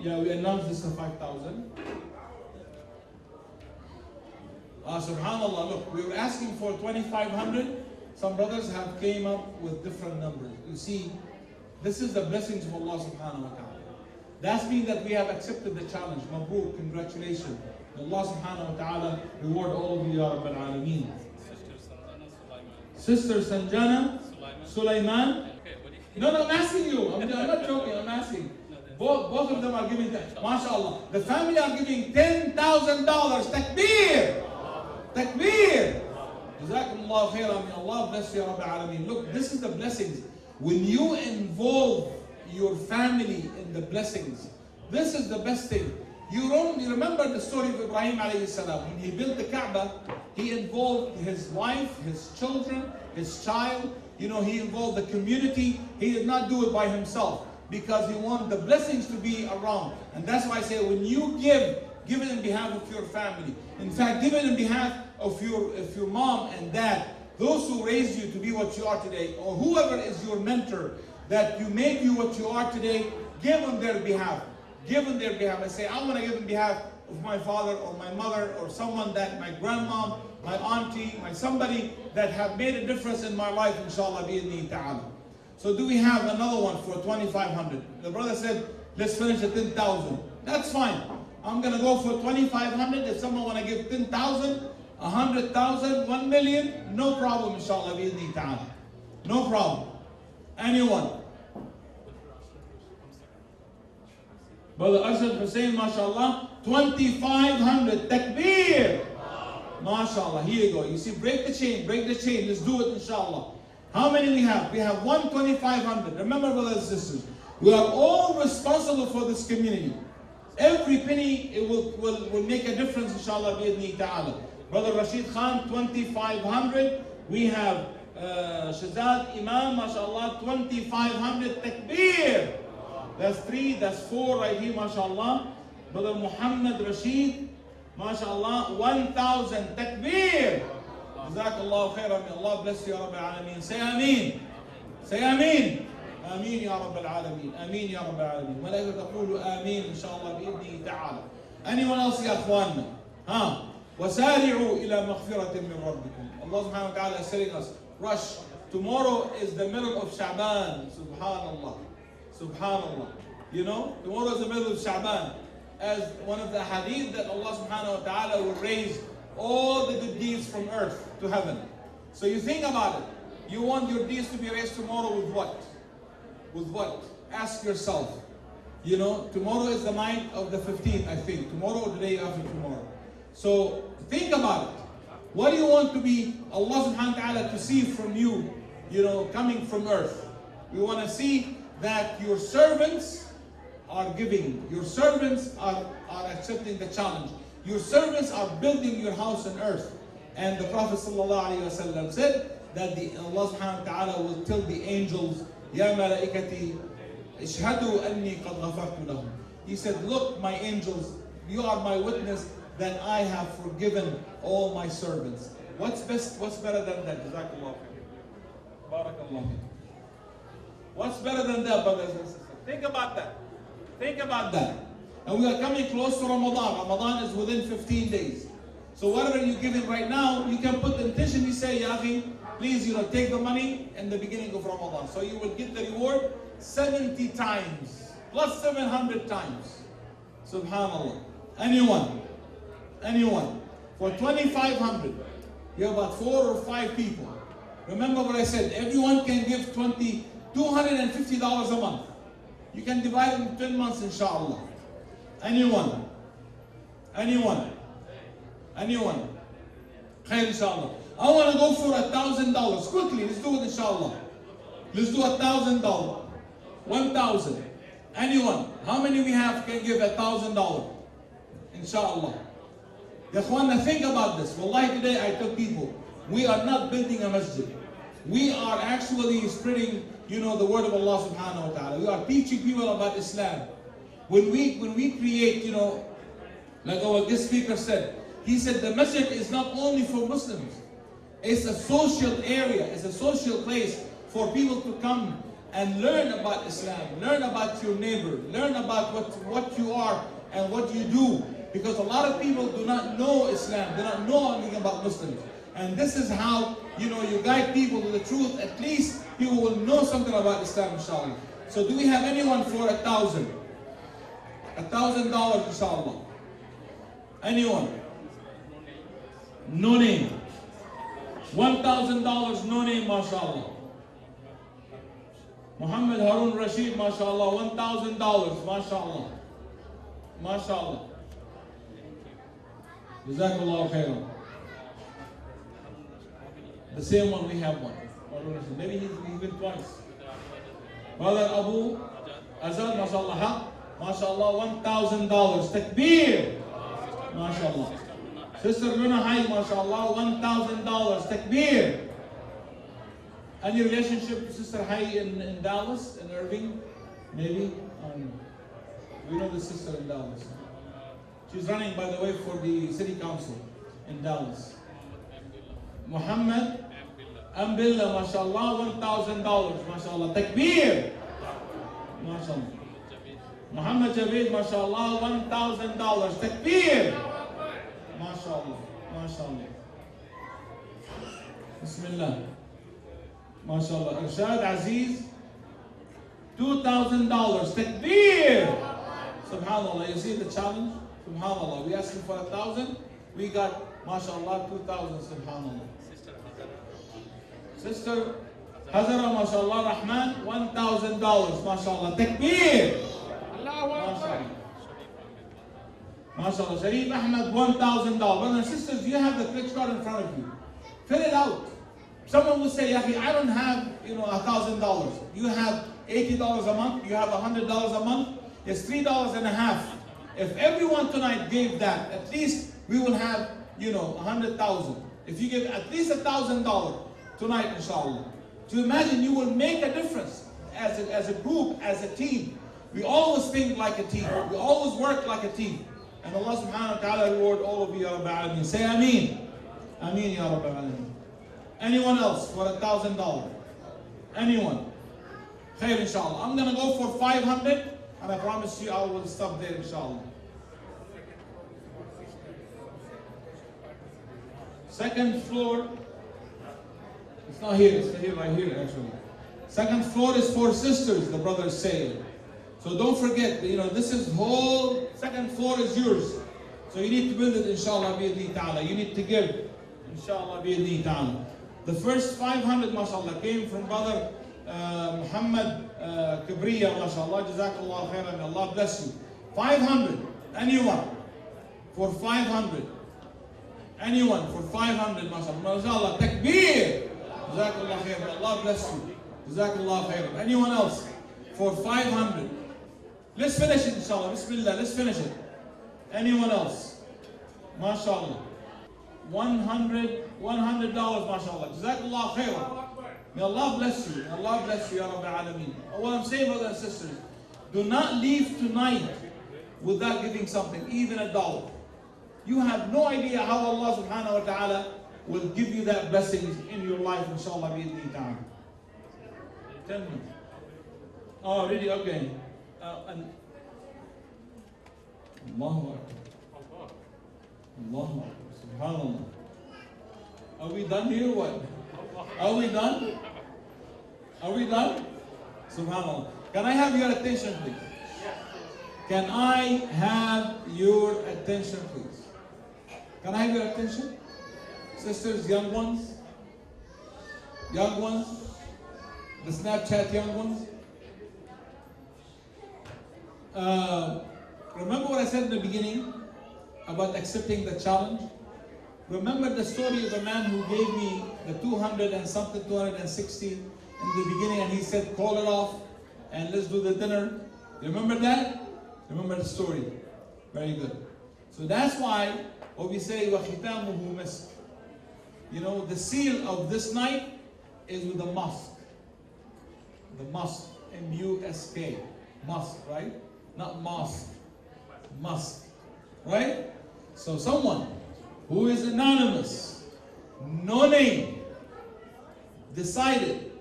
Speaker 14: Yeah, we announced this to 5,000. Subhanallah, look, we were asking for 2,500. Some brothers have came up with different numbers. You see, this is the blessings of Allah subhanahu wa ta'ala. That's mean that we have accepted the challenge. Mabrooq, congratulations. Allah subhanahu wa ta'ala reward all of you, Ya Rabbil Alameen. Sister Sanjana, Sulaiman. No, I'm asking you. I'm not joking, I'm asking. Both of them are giving, mashallah. The family are giving $10,000. Takbir! Takbir! Jazakumullah khairan. May Allah bless you, Rabbil Alameen. Look, this is the blessings. When you involve your family in the blessings, this is the best thing. You remember the story of Ibrahim alayhi salam. When he built the Kaaba, he involved his wife, his children, his child. He involved the community. He did not do it by himself because he wanted the blessings to be around. And that's why I say when you give it in behalf of your family. In fact, give it in behalf of your mom and dad, those who raised you to be what you are today, or whoever is your mentor that you made you what you are today, give on their behalf. Give on their behalf. I say, I want to give on behalf of my father or my mother or someone that my grandmom, my auntie, my somebody that have made a difference in my life, inshallah, bi'idhni ta'ala. So do we have another one for 2,500? The brother said, let's finish at 10,000. That's fine. I'm going to go for 2,500. If someone want to give 10,000, 100,000, 1 million, no problem, inshallah, bi'idhni ta'ala. No problem. Anyone? Brother Arshad Hussein, mashallah, 2,500. Takbir! Mashallah, here you go. You see, break the chain, let's do it, inshallah. How many we have? We have 2,500. Remember, brothers and sisters, we are all responsible for this community. Every penny it will make a difference, inshallah, bi'idhni ta'ala. Brother Rashid Khan, 2,500. We have Shazad Imam, mashallah, 2,500. Takbir! That's 3, that's 4 right here, mashallah. Brother Muhammad Rashid, mashallah, 1,000. Takbir! Jazakallah khairan. May Allah bless you, Ya Rabbil Alameen. Say Ameen. Say Ameen. Ameen, Ya Rabbil Alameen. Ameen, Ya Rabbil Alameen. Malaika taqulu Ameen, inshallah, bi'idhni ta'ala. Anyone else, ya akhwanna? وَسَارِعُوا إِلَى مَغْفِرَةٍ مِّن رَبِّكُمْ. Allah subhanahu wa ta'ala is telling us, rush. Tomorrow is the middle of Sha'ban. Subhanallah. Subhanallah. Tomorrow is the middle of Sha'ban. As one of the hadith that Allah subhanahu wa ta'ala will raise all the good deeds from earth to heaven. So you think about it. You want your deeds to be raised tomorrow with what? With what? Ask yourself. Tomorrow is the night of the 15th, I think. Tomorrow or the day after tomorrow. So think about it. What do you want to be Allah subhanahu wa ta'ala to see from you, coming from earth? We want to see that your servants are giving. Your servants are accepting the challenge. Your servants are building your house on earth. And the Prophet ﷺ said that Allah subhanahu wa ta'ala will tell the angels, Ya malaikati, ishhadu anni qad ghafartu lahum. He said, look, my angels, you are my witness that I have forgiven all my servants. What's better than that? Jazakallah khair. Barakallah. What's better than that, brothers and sisters? Think about that. Think about that. And we are coming close to Ramadan. Ramadan is within 15 days. So whatever you're giving right now, you can put the intention, you say, Ya akhi, please, take the money in the beginning of Ramadan. So you will get the reward 70 times, plus 700 times. Subhanallah. Anyone. For 2,500, you have about 4 or 5 people. Remember what I said, everyone can give $250 a month. You can divide it in 10 months, inshallah. Anyone? Khair, inshallah. I want to go for $1,000. Quickly, let's do it, inshallah. Let's do $1,000. 1,000. Anyone? How many we have can give $1,000? Inshallah. Ya Ikhwana, think about this. Wallahi, today I tell people, we are not building a masjid. We are actually spreading, the word of Allah subhanahu wa ta'ala. We are teaching people about Islam. When we create, like our guest speaker said, he said the masjid is not only for Muslims. It's a social area. It's a social place for people to come and learn about Islam, learn about your neighbor, learn about what you are and what you do. Because a lot of people do not know Islam, do not know anything about Muslims. And this is how, you guide people to the truth. At least people will know something about Islam, inshallah. So do we have anyone for $1,000? $1,000, inshallah. Anyone? No name. $1,000, no name, mashallah. Muhammad Harun Rashid, mashallah, $1,000, mashallah. Mashallah. Jazakallah khairan. The same one, we have one. Maybe he's been twice. Brother Abu Azad, mashallah, mashallah, $1,000. Takbir. Mashallah. Sister Luna Hay, mashallah, $1,000. Takbir. Any relationship to Sister Hay in Dallas, in Irving? Maybe? I don't know. We know the sister in Dallas. She's running, by the way, for the city council in Dallas. Muhammad Ambillah, mashallah, $1,000, mashallah. Takbir. Mashallah. Muhammad Javeed, mashallah, $1,000. Takbir. Mashallah. Mashallah. Bismillah. MashaAllah. Irshad Aziz, $2,000. Takbir! Subhanallah. You see the challenge? Subhanallah. We asked him for 1,000. We got, MashaAllah, 2,000. Subhanallah. Sister Hazara, MashaAllah, Rahman, $1,000. MashaAllah. Takbir! MashaAllah. MashaAllah. Sharif Ahmed, $1,000. Brothers and sisters, you have the click card in front of you. Fill it out. Someone will say, Yahi, I don't have, $1,000. You have $80 a month, you have $100 a month, it's $3.50. If everyone tonight gave that, at least we will have, 100,000. If you give at least $1,000 tonight, inshallah. To imagine you will make a difference as a group, as a team. We always think like a team. We always work like a team. And Allah subhanahu wa ta'ala reward all of you, Ya Rabbil Alameen. Say Ameen. Ameen, Ya Rabbil Alameen. Anyone else for $1,000? Anyone? Khair, inshallah. I'm going to go for 500, and I promise you I will stop there, inshallah. Second floor. It's not here, it's here, right here, actually. Second floor is for sisters, the brothers say. So don't forget, this is whole second floor is yours. So you need to build it, inshallah, bi'idhni ta'ala. You need to give, inshallah, bi'idhni ta'ala. The first 500, mashallah, came from brother Muhammad Kibriya, mashallah. Jazakallah khairan. May Allah bless you. 500. Anyone? For 500. Anyone for 500, mashallah. Mashallah. Takbir. Jazakallah khairan. May Allah bless you. Jazakallah khairan. Anyone else? For 500. Let's finish it, inshallah. Bismillah. Let's finish it. Anyone else? Mashallah. $100, mashallah. Jazakallah khairan. May Allah bless you. May Allah bless you, Ya Rabbil Alameen. What I'm saying, brothers and sisters, do not leave tonight without giving something, even $1. You have no idea how Allah subhanahu wa ta'ala will give you that blessing in your life, inshallah, bi'idhni ta'ala. 10 minutes. Oh, really? Okay. And Allahu Akbar. Allahu Akbar. Subhanallah. Are we done here or what? Are we done? Are we done? Subhanallah. Can I have your attention, please? Can I have your attention, please? Can I have your attention? Sisters, young ones? Young ones? The Snapchat young ones? Remember what I said in the beginning about accepting the challenge? Remember the story of a man who gave me the 200 and something, 260 in the beginning, and he said, call it off and let's do the dinner. You remember that? Remember the story? Very good. So that's why what we say, وَخِتَامُهُ مِسْكٌ. The seal of this night is with the musk. The musk, M-U-S-K. Musk, right? Not mosque. Musk. Right? So someone who is anonymous, no name, decided,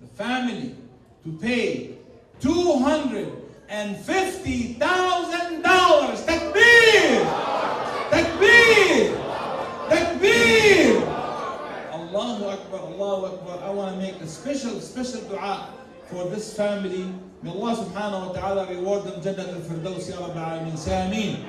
Speaker 14: the family, to pay $250,000. Takbir! Takbir! Takbir! Allahu Akbar, Allahu Akbar. I want to make a special dua for this family. May Allah subhanahu wa ta'ala reward them Jannat al-Firdaus, Ya Rabbil Alameen. Say Ameen.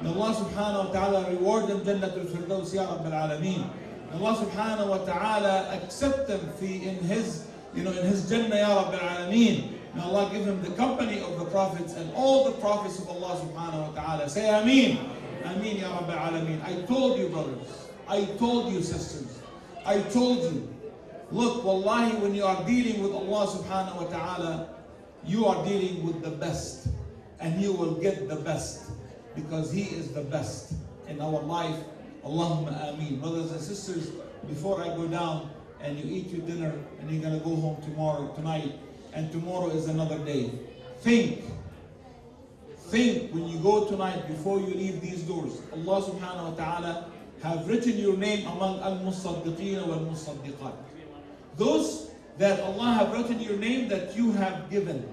Speaker 14: May Allah subhanahu wa ta'ala reward them Jannat al-Firdaus, Ya Rabbil Alameen. May Allah subhanahu wa ta'ala accept them in His in his Jannah, Ya Rabbil Alameen. May Allah give him the company of the prophets and all the prophets of Allah subhanahu wa ta'ala. Say Ameen. Ameen, Ya Rabbil Alameen. I told you, brothers. I told you, sisters. I told you. Look, wallahi, when you are dealing with Allah subhanahu wa ta'ala, you are dealing with the best. And you will get the best. Because He is the best in our life. Allahumma Ameen. Brothers and sisters, before I go down and you eat your dinner and you're going to go home tonight, and tomorrow is another day. Think when you go tonight, before you leave these doors, Allah subhanahu wa ta'ala have written your name among al-musaddiqeen wal-musaddiqat. Those that Allah have written your name that you have given.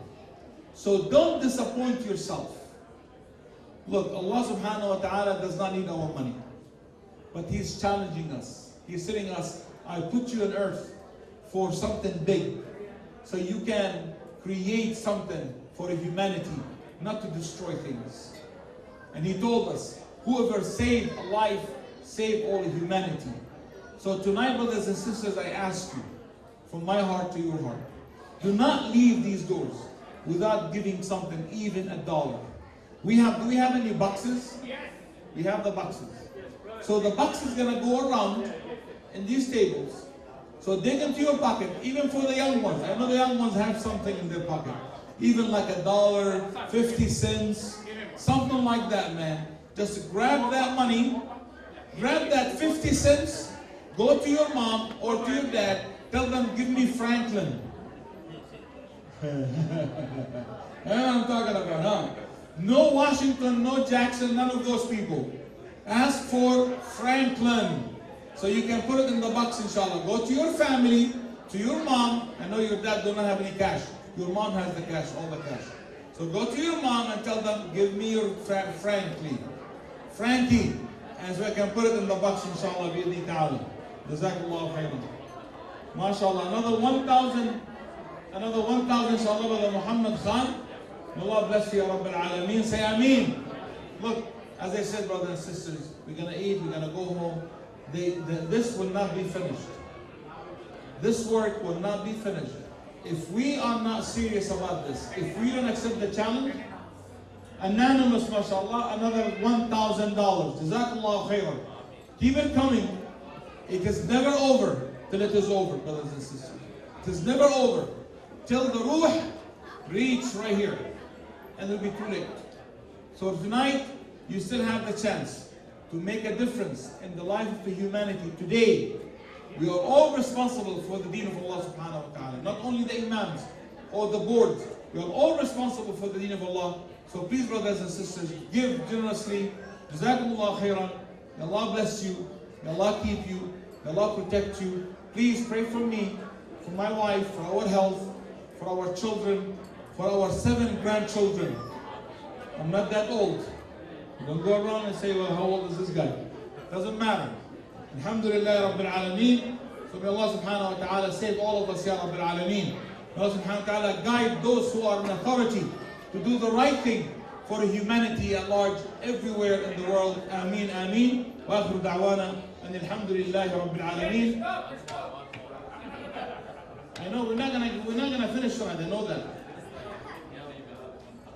Speaker 14: So don't disappoint yourself. Look, Allah subhanahu wa ta'ala does not need our money. But He's challenging us. He's telling us, I put you on earth for something big. So you can create something for humanity, not to destroy things. And He told us, whoever saved a life, saved all humanity. So tonight, brothers and sisters, I ask you, from my heart to your heart, do not leave these doors without giving something, even $1. Do we have any boxes? Yes. We have the boxes. So the box is going to go around in these tables. So dig into your pocket, even for the young ones. I know the young ones have something in their pocket. Even like $1, 50 cents, something like that, man. Just grab that money, grab that 50 cents, go to your mom or to your dad, tell them, give me Franklin. That's what I'm talking about, huh? No Washington, no Jackson, none of those people. Ask for Franklin. So you can put it in the box, inshallah. Go to your family, to your mom. I know your dad don't have any cash. Your mom has the cash, all the cash. So go to your mom and tell them, give me your Frankie. And so I can put it in the box, inshallah, bi'idhni ta'ala. Jazakallah khairan. MashaAllah. Another 1,000, inshallah, brother Muhammad Khan. May Allah bless you, Ya Rabbil Alameen. Say Ameen. Look, as I said, brothers and sisters, we're going to eat, we're going to go home. This will not be finished. This work will not be finished. If we are not serious about this, if we don't accept the challenge, anonymous, mashallah, another $1,000. Jazakallah khairan. Keep it coming. It is never over till it is over, brothers and sisters. It is never over till the ruh reach right here. And it will be too late. So tonight, you still have the chance to make a difference in the life of the humanity. Today, we are all responsible for the deen of Allah subhanahu wa ta'ala. Not only the imams or the boards. We are all responsible for the deen of Allah. So please, brothers and sisters, give generously. Jazakumullah khairan. May Allah bless you. May Allah keep you. May Allah protect you. Please pray for me, for my wife, for our health, for our children, for our 7 grandchildren. I'm not that old. Don't go around and say, well, how old is this guy? Doesn't matter. Alhamdulillah Rabbil Alameen. So may Allah subhanahu wa ta'ala save all of us, Ya Rabbil Alameen. May Allah subhanahu wa ta'ala guide those who are in authority to do the right thing for humanity at large, everywhere in the world. Ameen, ameen. Wa akhiru da'wana and alhamdulillah Rabbil Alameen. I know we're not gonna finish tonight, I know that.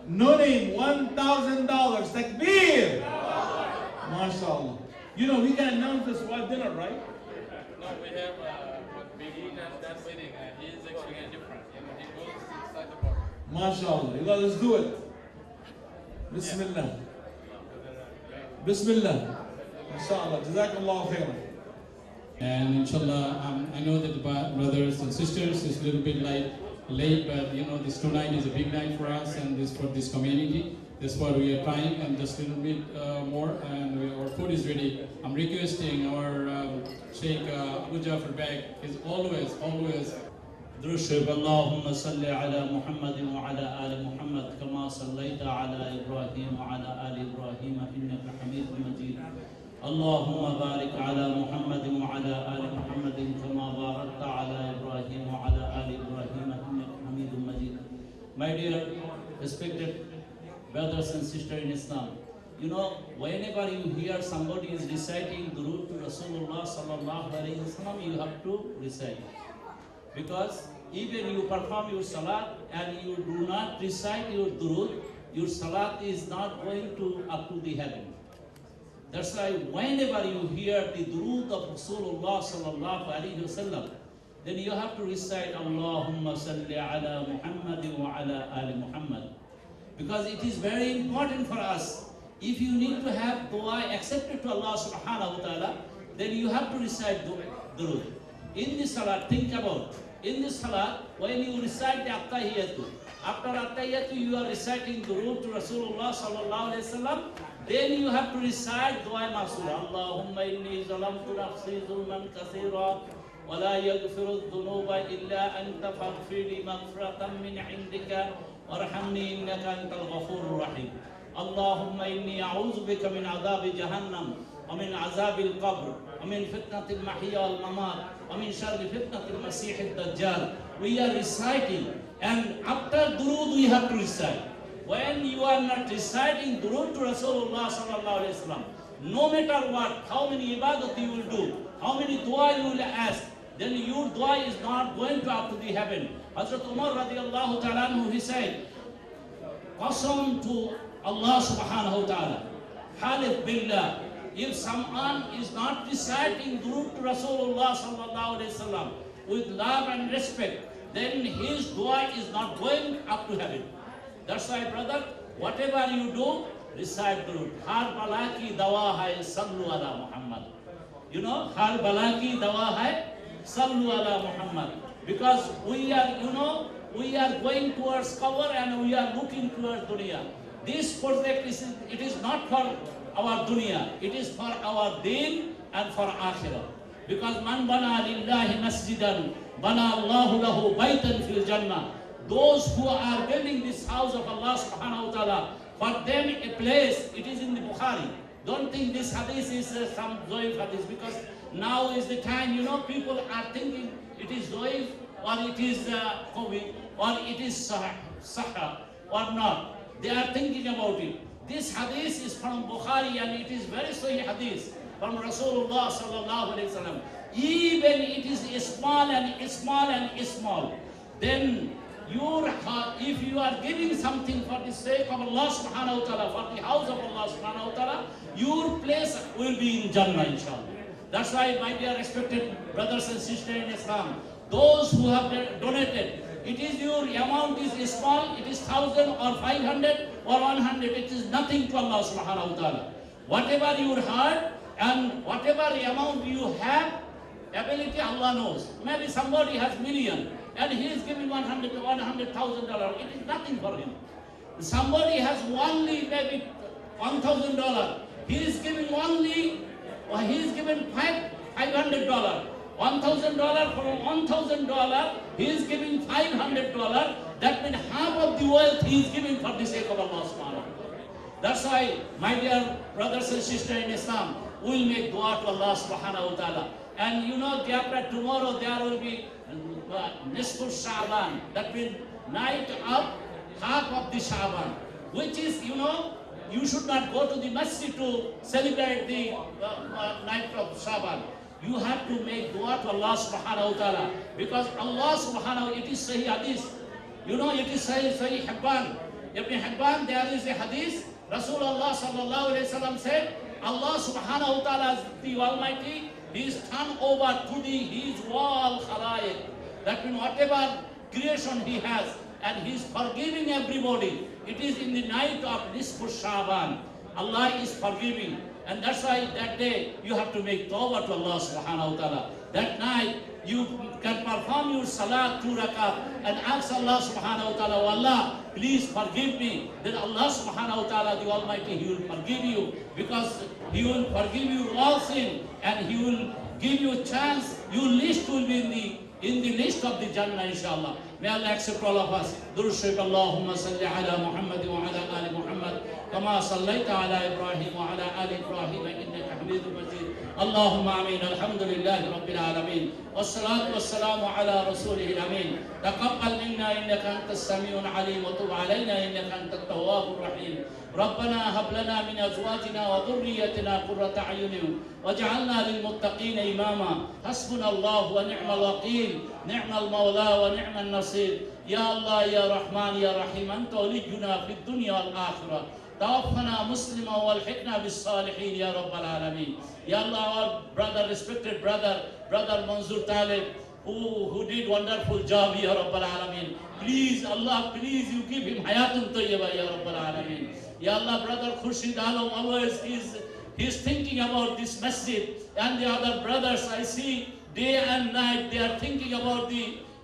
Speaker 14: No name, $1,000. Takbir! MashaAllah. You know, we can announce this while dinner, right?
Speaker 15: No, we have begin and that wedding. He is actually different. He goes inside the box.
Speaker 14: MashaAllah. Let's do it. Bismillah. Bismillah. MashaAllah. Jazakallah khairan.
Speaker 8: And inshallah, I know that the brothers and sisters is a little bit late, but you know, this tonight is a big night for us and this for this community. That's what we are trying, and just a little bit more, and our food is ready. I'm requesting our Sheikh Abu Jafar Beg is always
Speaker 16: درشب اللهم صل على محمد وعلى آل محمد كما صليت على إبراهيم وعلى آل إبراهيم إنك حميد مجيد اللهم بارك على محمد وعلى آل محمد كما باركت على إبراهيم وعلى آل إبراهيم إنك حميد مجيد. My dear respected brothers and sisters in Islam, you know, whenever you hear somebody is reciting Durood to Rasulullah sallallahu alaihi wasallam, you have to recite. Because even you perform your salat and you do not recite your durood, your salat is not going to up to the heaven. That's why whenever you hear the durood of Rasulullah sallallahu alaihi wasallam, then you have to recite Allahumma salli ala Muhammad wa ala ali Muhammad. Because it is very important for us. If you need to have dua accepted to Allah subhanahu wa ta'ala, then you have to recite durood. In the salat, think about, in the salat, when you recite the attahiyatu, after attahiyatu you are reciting durood to Rasulullah sallallahu alayhi wa sallam, then you have to recite dua masura. Allahumma inni zalamtu nafsi zulman kathira, wa la yaghfiru dhunuba illa anta faghfir li maghfiratan min indika warhamni innaka antal ghafurur rahim. Allahumma inni a'udhu bika min adhabi jahannam wa min azabil qabr wa min fitnatil mahya wal mamat wa min sharri fitnatil masih ad-dajjal. We are reciting, and after durood we have to recite. When you are not reciting durood to Rasulullah sallallahu alaihi wasallam, no matter what, how many ibadat you will do, how many dua you will ask, then your dua is not going to up to the heaven. Hazrat Umar radiallahu ta'ala anhu, he said, Qasam to Allah subhanahu wa ta'ala, Halif billah, if someone is not reciting durood to Rasulullah sallallahu alaihi wasallam with love and respect, then his dua is not going up to heaven. That's why, brother, whatever you do, recite durood. Har bala ki dawa hai, sallu ala Muhammad. You know, har bala ki dawa hai, sallu ala Muhammad. Because we are, you know, we are going towards cover and we are looking towards dunya. This project it is not for our dunya, it is for our deen and for akhirah. Because man bana lillahi masjidan, bana Allahu lahu baytan fil jannah. Those who are building this house of Allah subhanahu wa ta'ala, for them a place, it is in the Bukhari. Don't think this hadith is some Zoif hadith, because now is the time, you know, people are thinking it is Zoif or it is Qawi or it is Sahha or not. They are thinking about it. This hadith is from Bukhari and it is very Sahih hadith from Rasulullah sallallahu alaihi wasallam. Even it is small and small and small, then if you are giving something for the sake of Allah subhanahu wa ta'ala, for the house of Allah subhanahu wa ta'ala, your place will be in Jannah inshallah. That's why, my dear respected brothers and sisters in Islam, those who have donated, it is your amount is small, it is 1,000 or 500 or 100, it is nothing to Allah subhanahu wa ta'ala. Whatever your heart and whatever amount you have, ability Allah knows. Maybe somebody has million and he is giving $100,000. It is nothing for him. Somebody has only maybe $1,000. He is giving only, or he is given $500. $1,000 for $1,000, he is giving $500. That means half of the wealth he is giving for the sake of Allah subhanahu wa ta'ala. That's why, my dear brothers and sisters in Islam, we will make dua to Allah subhanahu wa ta'ala. And you know, after tomorrow there will be Nisful Sha'ban, that means night of half of the Sha'ban, which is, you know, you should not go to the masjid to celebrate the night of Sha'ban. You have to make dua to Allah subhanahu wa ta'ala, because Allah subhanahu wa ta'ala, it is Sahih hadith. You know, it is Sahih Hibban. Ibn Hibban, there is a hadith, Rasulullah sallallahu alayhi wa sallam said, Allah subhanahu wa ta'ala, the Almighty, He is turned over to His wall khalaik. That means whatever creation He has, and He is forgiving everybody. It is in the night of Nisful Sha'ban. Allah is forgiving. And that's why that day you have to make tawbah to Allah subhanahu wa ta'ala. That night you can perform your salat 2 rakat and ask Allah subhanahu wa ta'ala, oh Allah, please forgive me. Then Allah subhanahu wa ta'ala, the Almighty, He will forgive you, because He will forgive you all sin and He will give you a chance. Your list will be in the list of the Jannah inshallah. May Allah accept all of us. Durud Sharif, Allahumma salli ala Muhammad wa ala ali Muhammad kama sallaita ala Ibrahim wa ala ali Ibrahim innaka حميد مجيد اللهم آمين الحمد لله رب العالمين والصلاة والسلام على رسوله الأمين تقبل منا إنك أنت السميع العليم وتب علينا إنك أنت التواب الرحيم ربنا هب لنا من أزواجنا وذريتنا قرة أعين واجعلنا للمتقين إماما حسبنا الله ونعم الوكيل نعم المولى ونعم النصير يا الله يا رحمن يا رحيم أنت ولينا في الدنيا والآخرة توفنا مسلما والحقنا بالصالحين يا رب العالمين يا الله our brother respected brother Manzoor Talib who did wonderful job ya Rabbal Alameen. Please Allah, please you give him hayatun tayyiba ya Rabbal Alameen. Ya Allah, brother Khurshid Alam always he's thinking about this masjid, and the other brothers I see day and night they are thinking about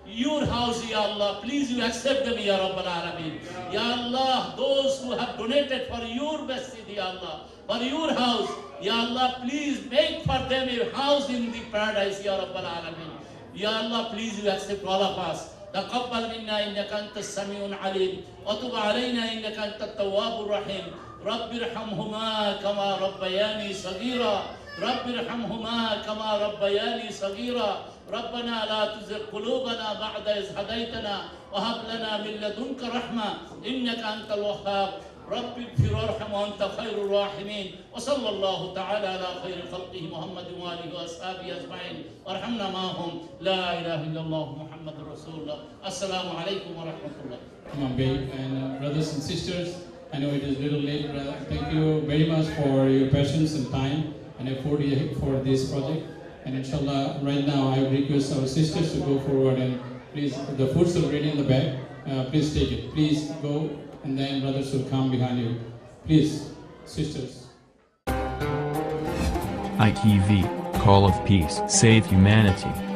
Speaker 16: your house ya Allah. Please you accept them ya Rabbal Alameen. Ya Allah, those who have donated for your masjid ya Allah, for your house ya Allah, please make for them a house in the paradise ya Rabbal Alameen. Ya Allah, please you accept all of us. تقبل منا إنك أنت السميع العليم وتب علينا إنك أنت التواب الرحيم رب ارحمهما كما ربياني صغيرا رب ارحمهما كما ربياني صغيرا ربنا لا تزغ قلوبنا بعد إذ هديتنا وهب لنا من لدنك رحمة إنك أنت الوهاب رب اغفر وارحم وأنت خير الراحمين وصلى الله تعالى على خير خلقه محمد وآله وأصحابه أجمعين وارحمنا معهم لا إله إلا الله محمد رسول الله السلام عليكم ورحمة الله.
Speaker 8: Imam Bey and brothers and sisters, I know it is a little late, but thank you very much for your patience and time and effort for this project. And inshallah, right now I request our sisters to go forward and please, the foods are ready in the back. Please take it. Please go, and then brothers will come behind you. Please, sisters.
Speaker 17: ITV, Call of Peace, Save Humanity.